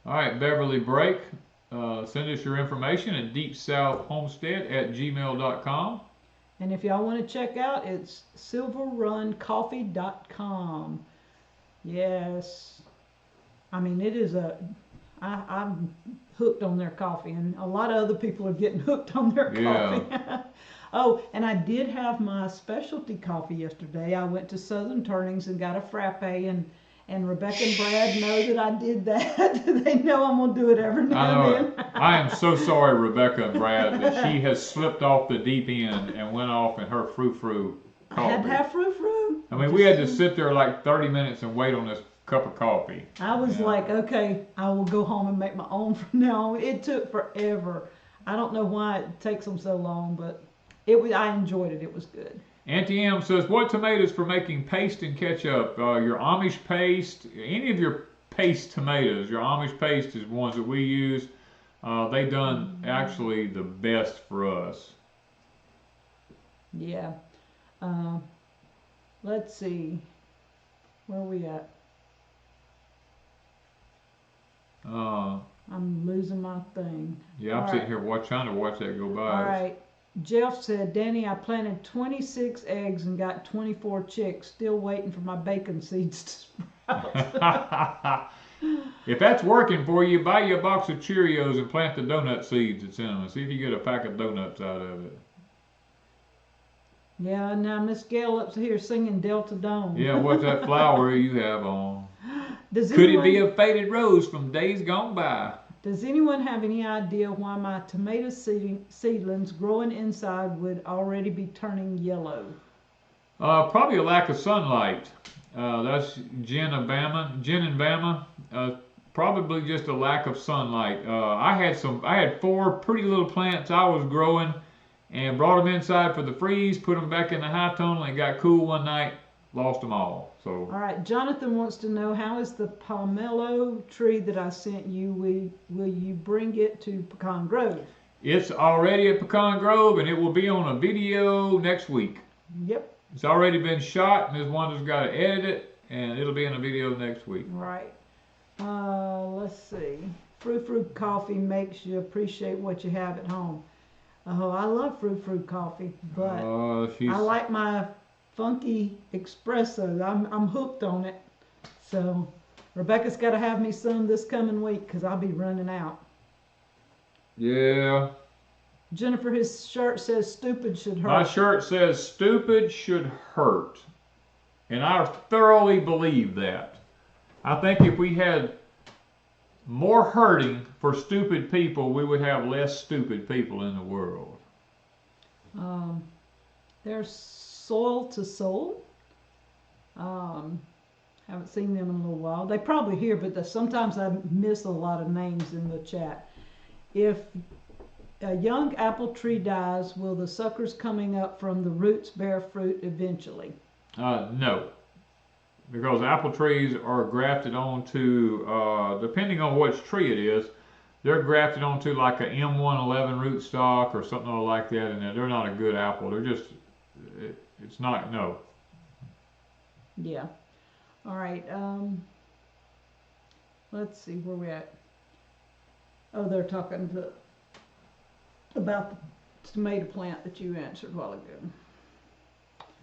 All right, Beverly Break. Send us your information at deepsouthhomestead@gmail.com. And if y'all want to check out, it's silverruncoffee.com. Yes. I mean, it is I'm hooked on their coffee, and a lot of other people are getting hooked on their coffee. Yeah. Oh, and I did have my specialty coffee yesterday. I went to Southern Turnings and got a frappe, and And Rebecca and Brad know that I did that. They know I'm going to do it every now and then. I am so sorry, Rebecca and Brad, that she has slipped off the deep end and went off in her frou-frou coffee. I had to have frou-frou. I mean, we had to sit there like 30 minutes and wait on this cup of coffee. I was like, okay, I will go home and make my own from now on. It took forever. I don't know why it takes them so long, but I enjoyed it. It was good. Auntie M says, what tomatoes for making paste and ketchup? Your Amish paste, any of your paste tomatoes. Your Amish paste is ones that we use. They done actually the best for us. Yeah. Let's see. Where are we at? I'm losing my thing. Yeah, I'm sitting here trying to watch that go by. All right. Jeff said, Danny, I planted 26 eggs and got 24 chicks. Still waiting for my bacon seeds to sprout. If that's working for you, buy you a box of Cheerios and plant the donut seeds that's in them and see if you get a pack of donuts out of it. Yeah, now Miss Gail up here singing Delta Dawn. Yeah, what's that flower you have on? Could it be a faded rose from days gone by? Does anyone have any idea why my tomato seedlings growing inside would already be turning yellow? Probably a lack of sunlight. That's Jen and Bama. Probably just a lack of sunlight. I had 4 pretty little plants I was growing and brought them inside for the freeze, put them back in the high tunnel, and it got cool one night, lost them all. So. All right, Jonathan wants to know, how is the pomelo tree that I sent you? Will you bring it to Pecan Grove? It's already at Pecan Grove, and it will be on a video next week. Yep. It's already been shot, Ms. Wanda's got to edit it, and it'll be in a video next week. Right. Let's see. Frou-frou coffee makes you appreciate what you have at home. Oh, I love frou-frou coffee, but I like my funky espresso. I'm hooked on it. So Rebecca's got to have me some this coming week because I'll be running out. Yeah. Jennifer, his shirt says stupid should hurt. My shirt says stupid should hurt. And I thoroughly believe that. I think if we had more hurting for stupid people, we would have less stupid people in the world. There's Soil to Soul. Haven't seen them in a little while. They probably here, but sometimes I miss a lot of names in the chat. If a young apple tree dies, will the suckers coming up from the roots bear fruit eventually? No. Because apple trees are grafted onto, depending on which tree it is, they're grafted onto like a M111 rootstock or something like that, and they're not a good apple. They're just, it's not, no. Yeah. All right. Let's see where we're at. Oh, they're talking about the tomato plant that you answered a while ago.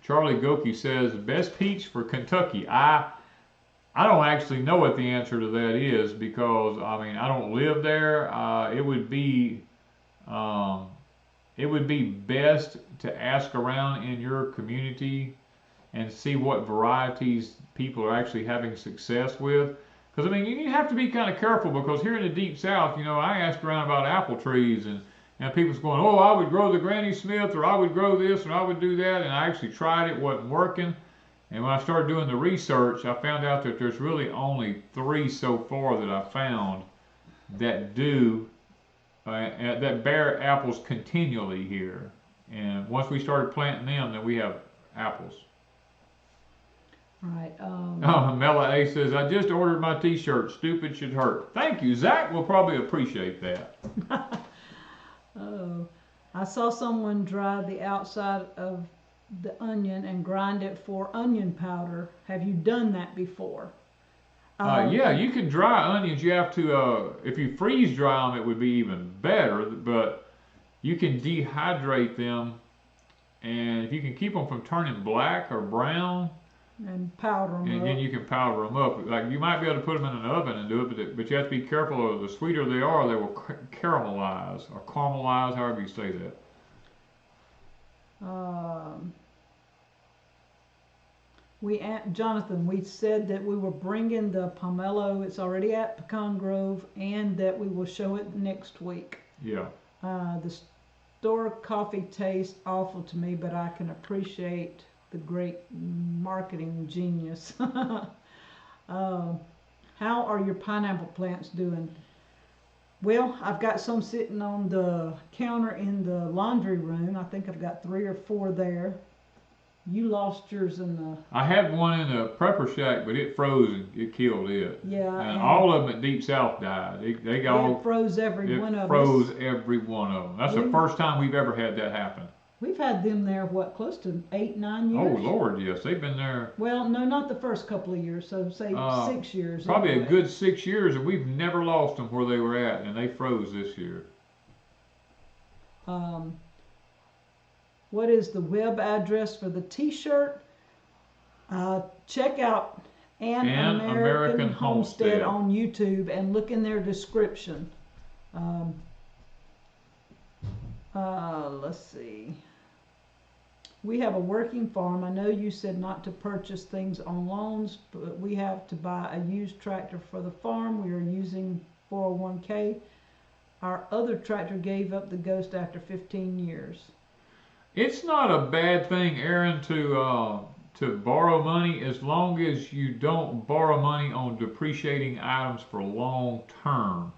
Charlie Goki says, best peach for Kentucky. I don't actually know what the answer to that is because, I mean, I don't live there. It would be best to ask around in your community and see what varieties people are actually having success with. Because, I mean, you have to be kind of careful because here in the Deep South, you know, I asked around about apple trees and people's going, oh, I would grow the Granny Smith, or I would grow this, or I would do that, and I actually tried it, wasn't working. And when I started doing the research, I found out that there's really only 3 so far that I found that do, that bear apples continually here. And once we started planting them, then we have apples. All right. Mela A says, I just ordered my t-shirt, stupid should hurt. Thank you. Zach will probably appreciate that. Oh, I saw someone dry the outside of the onion and grind it for onion powder. Have you done that before? Yeah, you can dry onions. You have to, if you freeze dry them, it would be even better, but you can dehydrate them, and if you can keep them from turning black or brown, and powder them and up. then you can powder them up. Like, you might be able to put them in an oven and do it, but you have to be careful of the sweeter they are, they will caramelize, or caramelize, however you say that. Jonathan, we said that we were bringing the pomelo. It's already at Pecan Grove, and that we will show it next week. Yeah. The store coffee tastes awful to me, but I can appreciate the great marketing genius. How are your pineapple plants doing? Well, I've got some sitting on the counter in the laundry room. I think I've got 3 or 4 there. You lost yours in the... I had one in a prepper shack, but it froze and it killed it. Yeah. And all of them at Deep South died. They all... It froze every one of us. It froze every one of them. That's the first time we've ever had that happen. We've had them there, what, close to 8, 9 years? Oh, Lord, yes. They've been there... Well, no, not the first couple of years, so say 6 years. Probably anyway. a good 6 years, and we've never lost them where they were at, and they froze this year. What is the web address for the T-shirt? Check out An American Homestead on YouTube and look in their description. Let's see. We have a working farm. I know you said not to purchase things on loans, but we have to buy a used tractor for the farm. We are using 401k. Our other tractor gave up the ghost after 15 years. It's not a bad thing, Aaron, to borrow money as long as you don't borrow money on depreciating items for long term.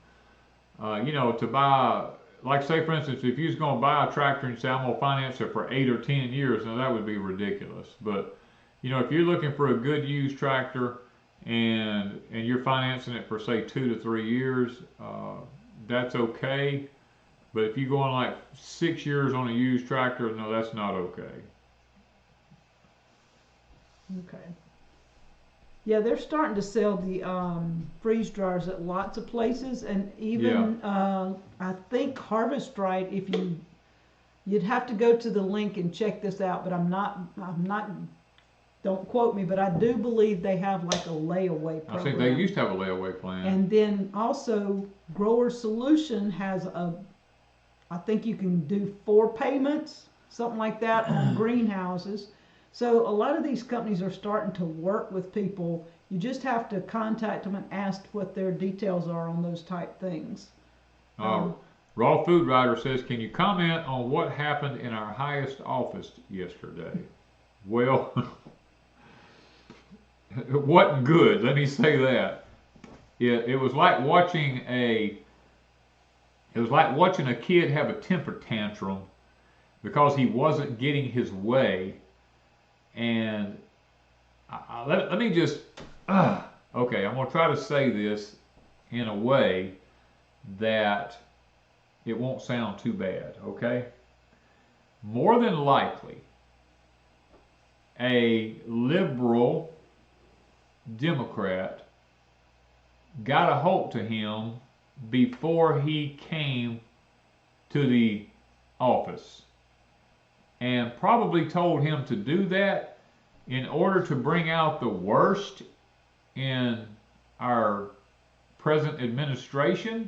You know, to buy, like say for instance, if you was going to buy a tractor and say I'm going to finance it for 8 or 10 years, now that would be ridiculous. But you know, if you're looking for a good used tractor and you're financing it for say 2 to 3 years, that's okay. But if you're going like 6 years on a used tractor, no, that's not okay. Okay. Yeah, they're starting to sell the freeze dryers at lots of places, and even I think Harvest Right. If you'd have to go to the link and check this out, but I'm not. Don't quote me, but I do believe they have like a layaway program. I think they used to have a layaway plan. And then also Grower Solution has I think you can do 4 payments, something like that, on greenhouses. So a lot of these companies are starting to work with people. You just have to contact them and ask what their details are on those type things. Raw Food Writer says, can you comment on what happened in our highest office yesterday? Well, it wasn't good, let me say that. It was like watching a kid have a temper tantrum because he wasn't getting his way. And let me just, okay, I'm going to try to say this in a way that it won't sound too bad, okay? More than likely, a liberal Democrat got a hold to him before he came to the office and probably told him to do that in order to bring out the worst in our present administration.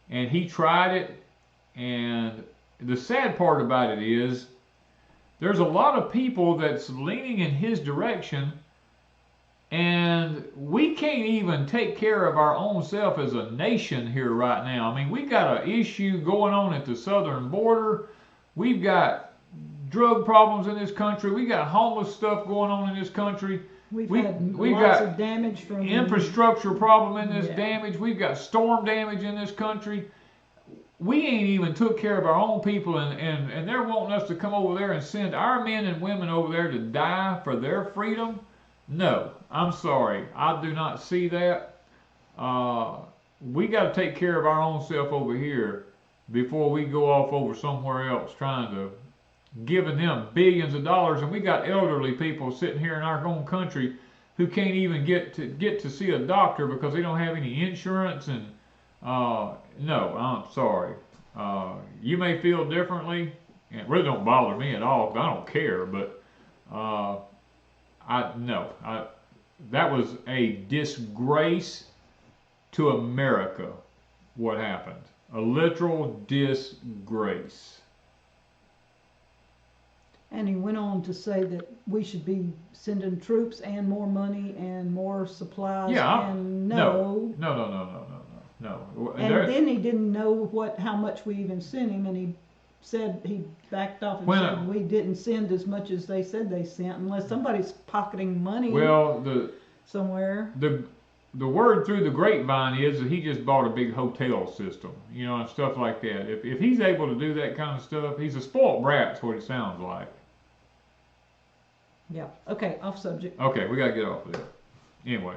And he tried it, and the sad part about it is there's a lot of people that's leaning in his direction, and we can't even take care of our own self as a nation here right now. I mean, we got an issue going on at the southern border. We've got drug problems in this country. We got homeless stuff going on in this country. We've got of damage from infrastructure problem in this damage. We've got storm damage in this country. We ain't even took care of our own people, and they're wanting us to come over there and send our men and women over there to die for their freedom. No, I'm sorry. I do not see that. We got to take care of our own self over here before we go off over somewhere else trying to giving them billions of dollars. And we got elderly people sitting here in our own country who can't even get to see a doctor because they don't have any insurance. And no, I'm sorry. You may feel differently. It really don't bother me at all. I don't care. But that was a disgrace to America. What happened? A literal disgrace. And he went on to say that we should be sending troops and more money and more supplies. Yeah, and no. And then he didn't know how much we even sent him, and he said he backed off and said we didn't send as much as they said they sent, unless somebody's pocketing money. Well, somewhere. The word through the grapevine is that he just bought a big hotel system, you know, and stuff like that. If he's able to do that kind of stuff, he's a spoiled brat. That's what it sounds like. Yeah. Okay. Off subject. Okay, we gotta get off of there. Anyway,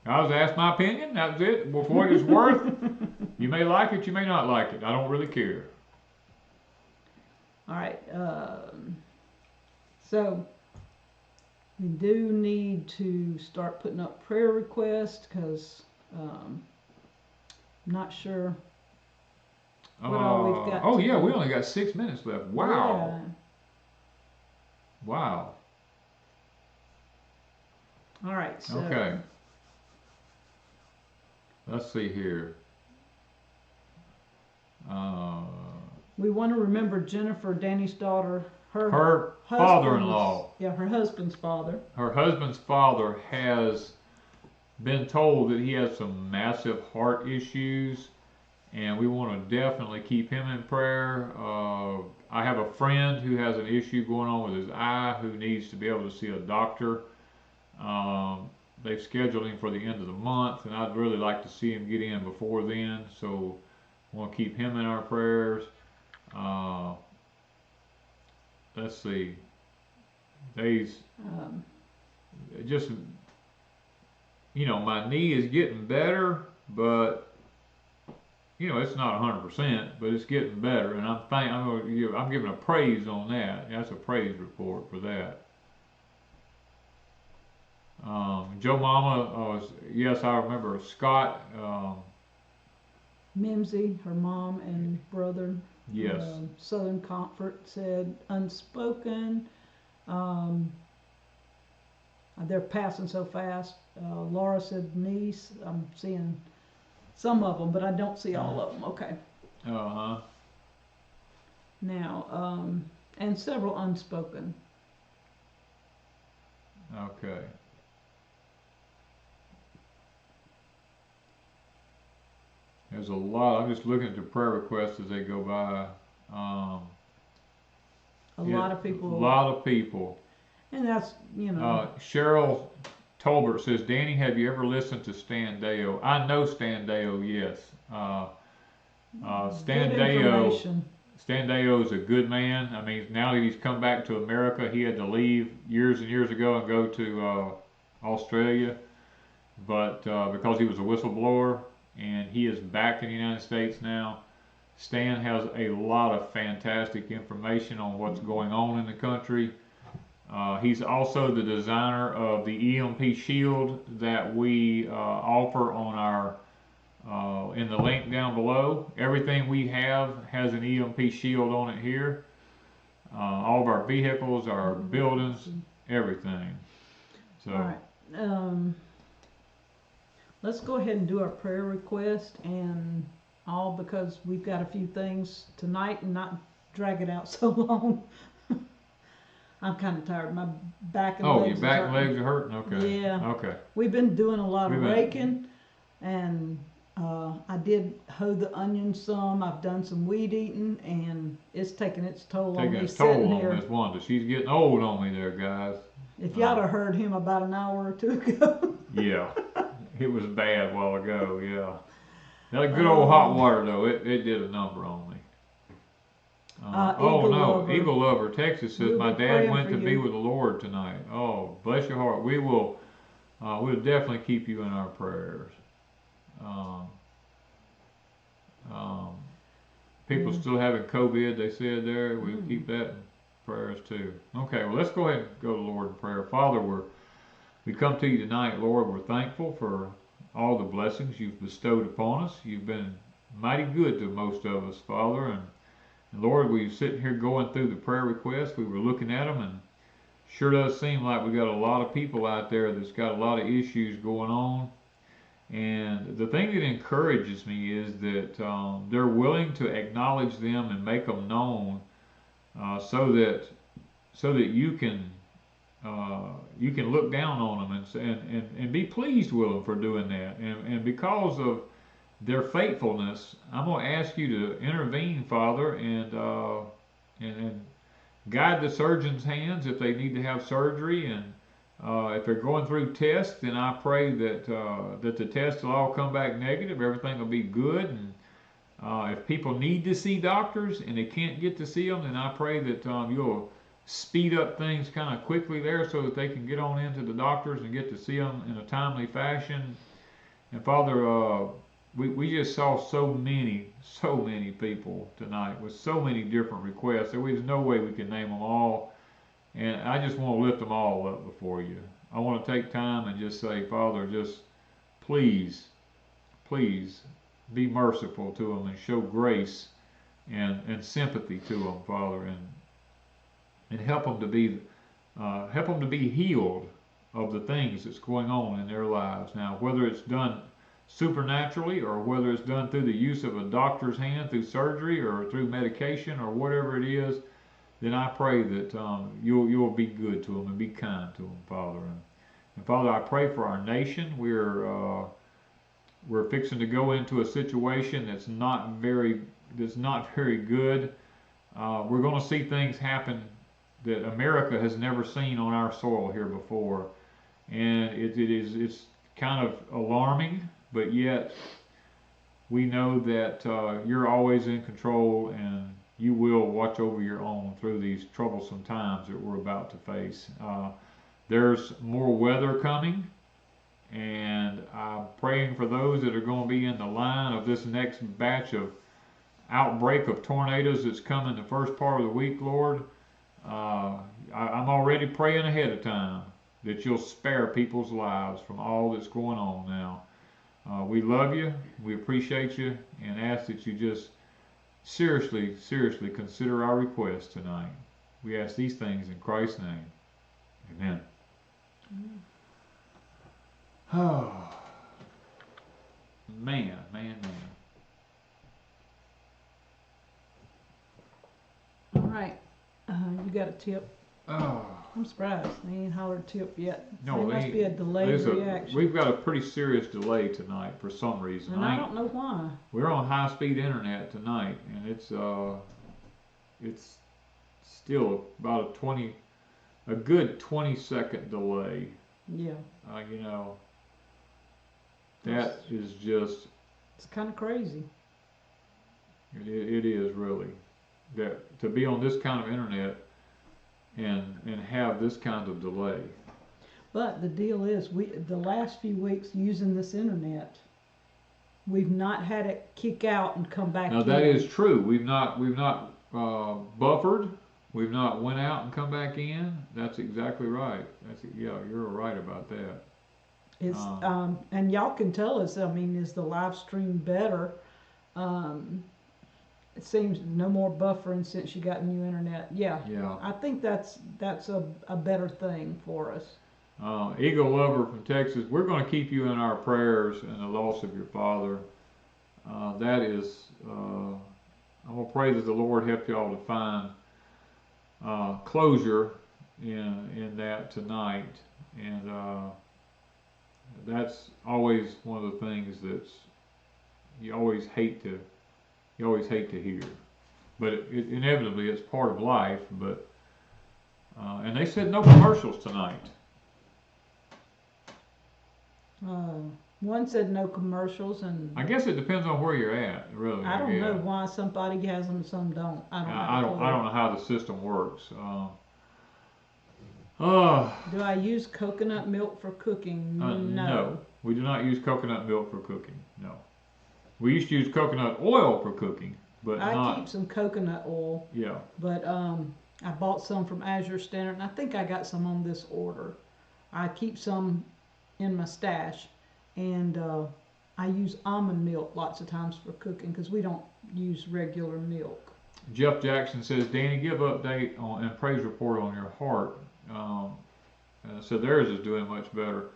I was asked my opinion. That was it. For what it's worth, you may like it, you may not like it. I don't really care. All right. So we do need to start putting up prayer requests because I'm not sure what all we've got. Oh yeah, we only got 6 minutes left. Wow. Yeah. Wow. All right. So okay. Let's see here. We want to remember Jennifer, Danny's daughter, her father-in-law. Yeah, her husband's father. Her husband's father has been told that he has some massive heart issues, and we want to definitely keep him in prayer. I have a friend who has an issue going on with his eye who needs to be able to see a doctor. They've scheduled him for the end of the month, and I'd really like to see him get in before then, so we want to keep him in our prayers. Let's see. Days, just, you know, my knee is getting better, but, you know, it's not 100%, but it's getting better, and I'm giving a praise on that. That's a praise report for that. Joe Mama, yes, I remember Scott. Mimsy, her mom and brother. Yes. Southern Comfort said unspoken. They're passing so fast. Laura said niece. I'm seeing some of them, but I don't see all of them. Okay. Uh-huh. Now, and several unspoken. Okay. There's a lot. I'm just looking at the prayer requests as they go by. A lot of people. A lot of people. And that's, you know. Cheryl Tolbert says, Danny, have you ever listened to Stan Deyo? I know Stan Deyo, yes. Stan Deyo is a good man. I mean, now that he's come back to America, he had to leave years and years ago and go to Australia, but because he was a whistleblower, and he is back in the United States now. Stan has a lot of fantastic information on what's going on in the country. He's also the designer of the EMP shield that we offer on our in the link down below. Everything we have has an EMP shield on it here. All of our vehicles, our buildings, everything. So. All right. Let's go ahead and do our prayer request, and all because we've got a few things tonight and not drag it out so long. I'm kind of tired. My back and legs. Your back and legs are hurting? Okay. Yeah. Okay. We've been doing a lot of raking, and I did hoe the onions some. I've done some weed eating, and it's taking its toll on me. Taking its toll on Miss Wanda. She's getting old on me there, guys. If y'all have heard him about an hour or two ago. Yeah. It was bad a while ago, yeah. That good old hot water, though, it did a number on me. Eagle Lover, Texas says, my dad went to be with the Lord tonight. Oh, bless your heart. We'll definitely keep you in our prayers. People still having COVID, they said there. We'll keep that in prayers, too. Okay, well, let's go ahead and go to the Lord in prayer. Father, we come to you tonight, Lord. We're thankful for all the blessings you've bestowed upon us. You've been mighty good to most of us, Father. And Lord, we're sitting here going through the prayer requests. We were looking at them, and sure does seem like we got a lot of people out there that's got a lot of issues going on. And the thing that encourages me is that they're willing to acknowledge them and make them known so that so that you can look down on them and be pleased with them for doing that. And because of their faithfulness, I'm going to ask you to intervene, Father, and guide the surgeon's hands if they need to have surgery, and if they're going through tests, then I pray that the tests will all come back negative, everything will be good, and if people need to see doctors and they can't get to see them, then I pray that you'll speed up things kind of quickly there so that they can get on into the doctors and get to see them in a timely fashion. And Father, we just saw so many people tonight with so many different requests that there's no way we can name them all. And I just want to lift them all up before you. I want to take time and just say, Father, just please be merciful to them and show grace and sympathy to them, Father, and help them to be healed of the things that's going on in their lives now, whether it's done supernaturally or whether it's done through the use of a doctor's hand, through surgery or through medication or whatever it is. Then I pray that you'll be good to them and be kind to them, Father. And Father, I pray for our nation. We're fixing to go into a situation that's not very good. We're going to see things happen that America has never seen on our soil here before, and it's kind of alarming, but yet we know that you're always in control, and you will watch over your own through these troublesome times that we're about to face. There's more weather coming, and I'm praying for those that are going to be in the line of this next batch of outbreak of tornadoes that's coming the first part of the week, Lord. I'm already praying ahead of time that you'll spare people's lives from all that's going on now. We love you, we appreciate you, and ask that you just seriously consider our request tonight. We ask these things in Christ's name. Amen. Oh, man. All right. You got a tip? Oh. I'm surprised they ain't hollered tip yet. No, there must be a delayed reaction. We've got a pretty serious delay tonight for some reason. And I don't know why. We're on high-speed internet tonight, and it's still about a good 20-second delay. Yeah. You know, that is just. It's kind of crazy. It is really. That to be on this kind of internet and have this kind of delay. But the deal is, the last few weeks using this internet, we've not had it kick out and come back in. Now that is true. We've not buffered. We've not went out and come back in. That's exactly right. Yeah, you're right about that. It's and y'all can tell us. I mean, is the live stream better? It seems no more buffering since you got new internet. Yeah. I think that's a better thing for us. Eagle Lover from Texas, we're going to keep you in our prayers and the loss of your father. That is, I'm going to pray that the Lord help you all to find closure in that tonight, and that's always one of the things that's you always hate to hear, but inevitably it's part of life. But and they said no commercials tonight. One said no commercials, and I guess it depends on where you're at, really. I don't know why somebody has them and some don't. I don't know how the system works. Do I use coconut milk for cooking? No, we do not use coconut milk for cooking. No, we used to use coconut oil for cooking, but I keep some coconut oil. Yeah. But I bought some from Azure Standard, and I think I got some on this order. I keep some in my stash, and I use almond milk lots of times for cooking because we don't use regular milk. Jeff Jackson says, Danny, give update on and praise report on your heart. So theirs is doing much better.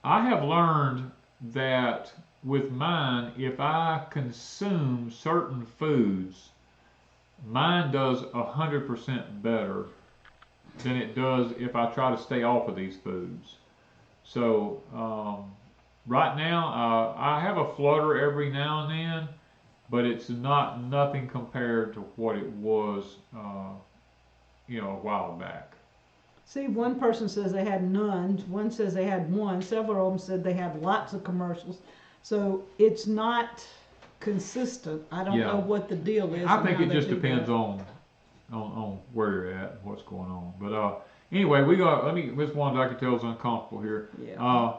I have learned that with mine, if I consume certain foods, mine does 100% better than it does if I try to stay off of these foods. So right now, I have a flutter every now and then, but it's nothing compared to what it was, a while back. See, one person says they had none, one says they had one, several of them said they had lots of commercials. So it's not consistent. I don't know what the deal is. I think it just depends on where you're at and what's going on. But anyway, Miss Wanda, I can tell is uncomfortable here. Yeah.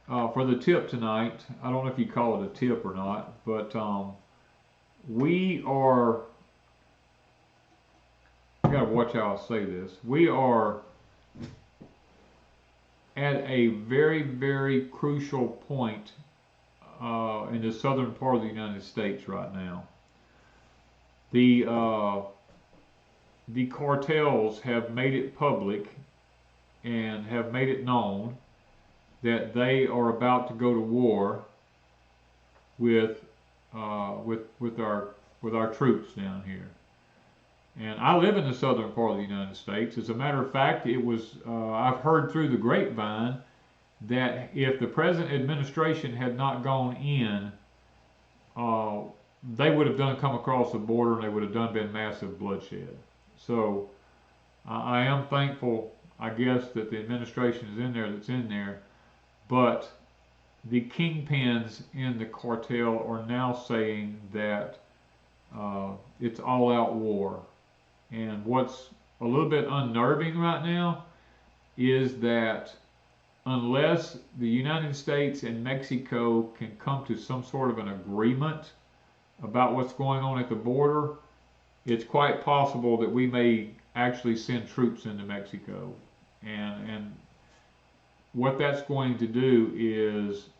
For the tip tonight, I don't know if you call it a tip or not, but we are, I gotta watch how I say this. We are at a very, very crucial point in the southern part of the United States right now. The cartels have made it public and have made it known that they are about to go to war with our troops down here. And I live in the southern part of the United States. As a matter of fact, it was I've heard through the grapevine that if the present administration had not gone in, they would have come across the border and they would have been massive bloodshed. So I am thankful, I guess, that the administration is in there that's in there, but the kingpins in the cartel are now saying that it's all-out war. And what's a little bit unnerving right now is that unless the United States and Mexico can come to some sort of an agreement about what's going on at the border, it's quite possible that we may actually send troops into Mexico. And what that's going to do is,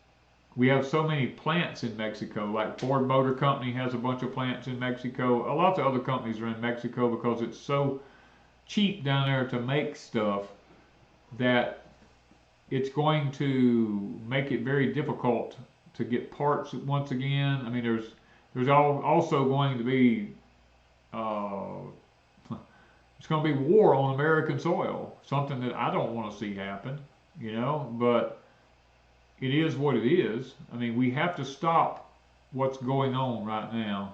we have so many plants in Mexico, like Ford Motor Company has a bunch of plants in Mexico. Lots of other companies are in Mexico because it's so cheap down there to make stuff that it's going to make it very difficult to get parts once again. I mean, there's also going to be it's going to be war on American soil, something that I don't want to see happen, but it is what it is. I mean, we have to stop what's going on right now,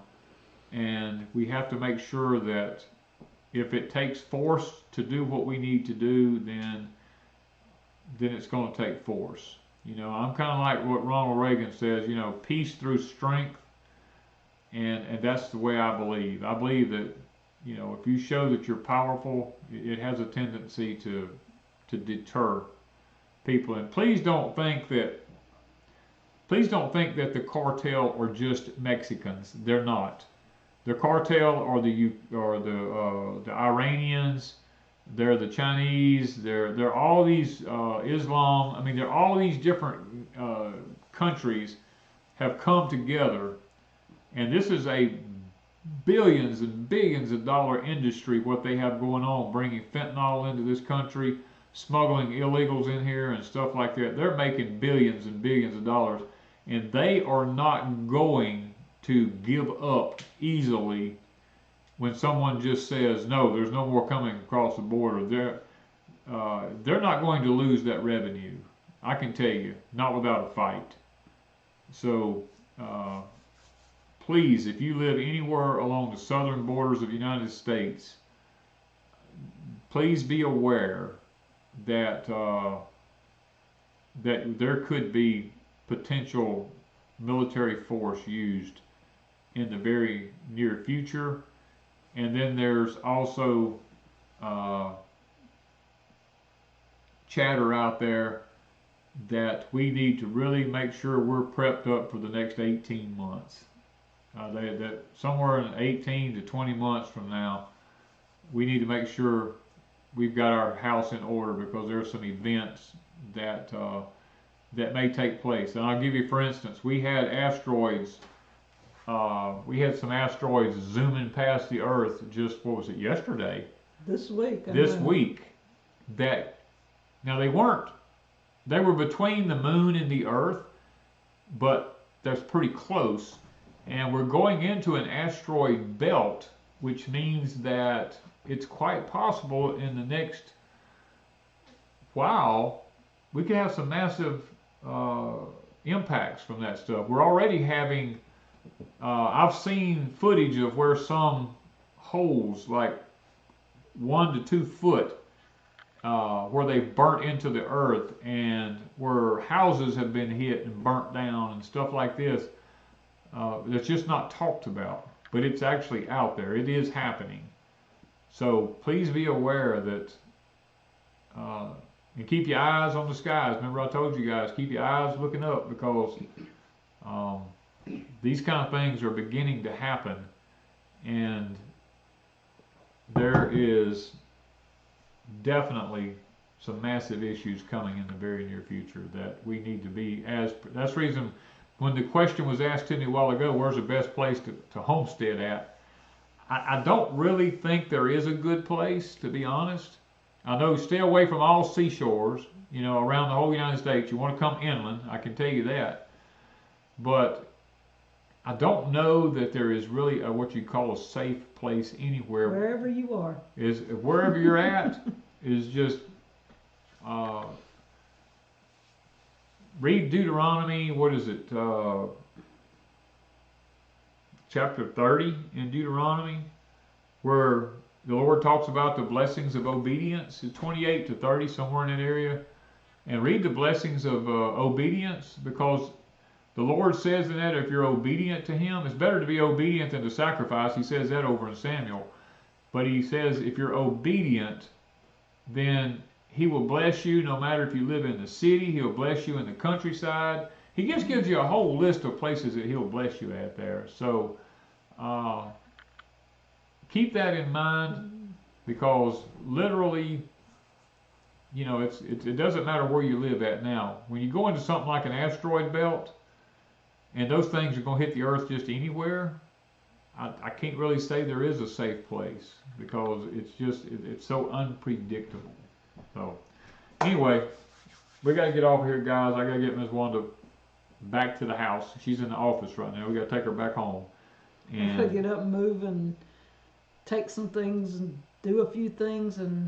and we have to make sure that if it takes force to do what we need to do, then it's going to take force. I'm kind of like what Ronald Reagan says, peace through strength, and that's the way I believe. I believe that, if you show that you're powerful, it has a tendency to deter people. And please don't think that the cartel are just Mexicans. They're not. The cartel are the Iranians. They're the Chinese. They're all these Islam. I mean, they're all these different countries have come together, and this is a billions and billions of dollar industry what they have going on, bringing fentanyl into this country, smuggling illegals in here and stuff like that. They're making billions and billions of dollars, and they are not going to give up easily when someone just says, no, there's no more coming across the border. They're not going to lose that revenue. I can tell you, not without a fight. So please, if you live anywhere along the southern borders of the United States, please be aware that that there could be potential military force used in the very near future. And then there's also chatter out there that we need to really make sure we're prepped up for the next 18 months. That somewhere in 18 to 20 months from now, we need to make sure we've got our house in order, because there are some events that that may take place. And I'll give you, for instance, we had asteroids. We had some asteroids zooming past the Earth just, what was it, yesterday? This week. This week. That, now they were between the moon and the Earth, but that's pretty close. And we're going into an asteroid belt, which means that it's quite possible in the next while we could have some massive impacts from that stuff. We're already having, I've seen footage of where some holes, like 1 to 2 foot, where they've burnt into the earth, and where houses have been hit and burnt down and stuff like this. That's just not talked about, but it's actually out there. It is happening. So please be aware that, and keep your eyes on the skies. Remember I told you guys, keep your eyes looking up, because these kind of things are beginning to happen, and there is definitely some massive issues coming in the very near future that we need to be that's the reason when the question was asked to me a while ago, where's the best place to homestead at? I don't really think there is a good place, to be honest. I know stay away from all seashores, you know, around the whole United States. You want to come inland, I can tell you that. But I don't know that there is really what you call a safe place anywhere. Wherever you are. Wherever you're at is just read Deuteronomy. What is it? Chapter 30 in Deuteronomy, where the Lord talks about the blessings of obedience. 28 to 30, somewhere in that area. And read the blessings of obedience, because the Lord says in that if you're obedient to Him, it's better to be obedient than to sacrifice. He says that over in Samuel. But He says if you're obedient, then He will bless you no matter if you live in the city. He'll bless you in the countryside. He just gives you a whole list of places that He'll bless you at there. So keep that in mind, because literally, you know, it doesn't matter where you live at now. When you go into something like an asteroid belt, and those things are going to hit the earth just anywhere, I can't really say there is a safe place, because it's so unpredictable. So anyway, we got to get off here, guys. I got to get Miss Wanda back to the house. She's in the office right now. We got to take her back home. And I got to get up and move and take some things and do a few things, and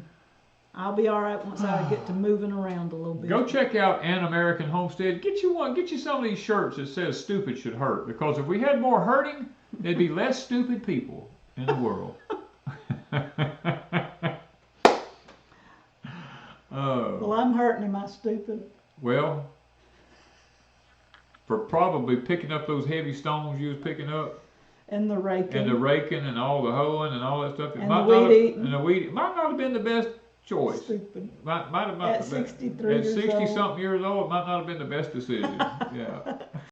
I'll be all right once I get to moving around a little bit. Go check out An American Homestead. Get you some of these shirts that says "Stupid Should Hurt," because if we had more hurting, there'd be less stupid people in the world. Well, I'm hurting. Am I stupid? Well, for probably picking up those heavy stones you was picking up. And the raking. And the raking and all the hoeing and all that stuff. And the weed eating. And the weed might not have been the best choice. Stupid. Might have not at 63 years old. At 60-something years old, it might not have been the best decision. Yeah.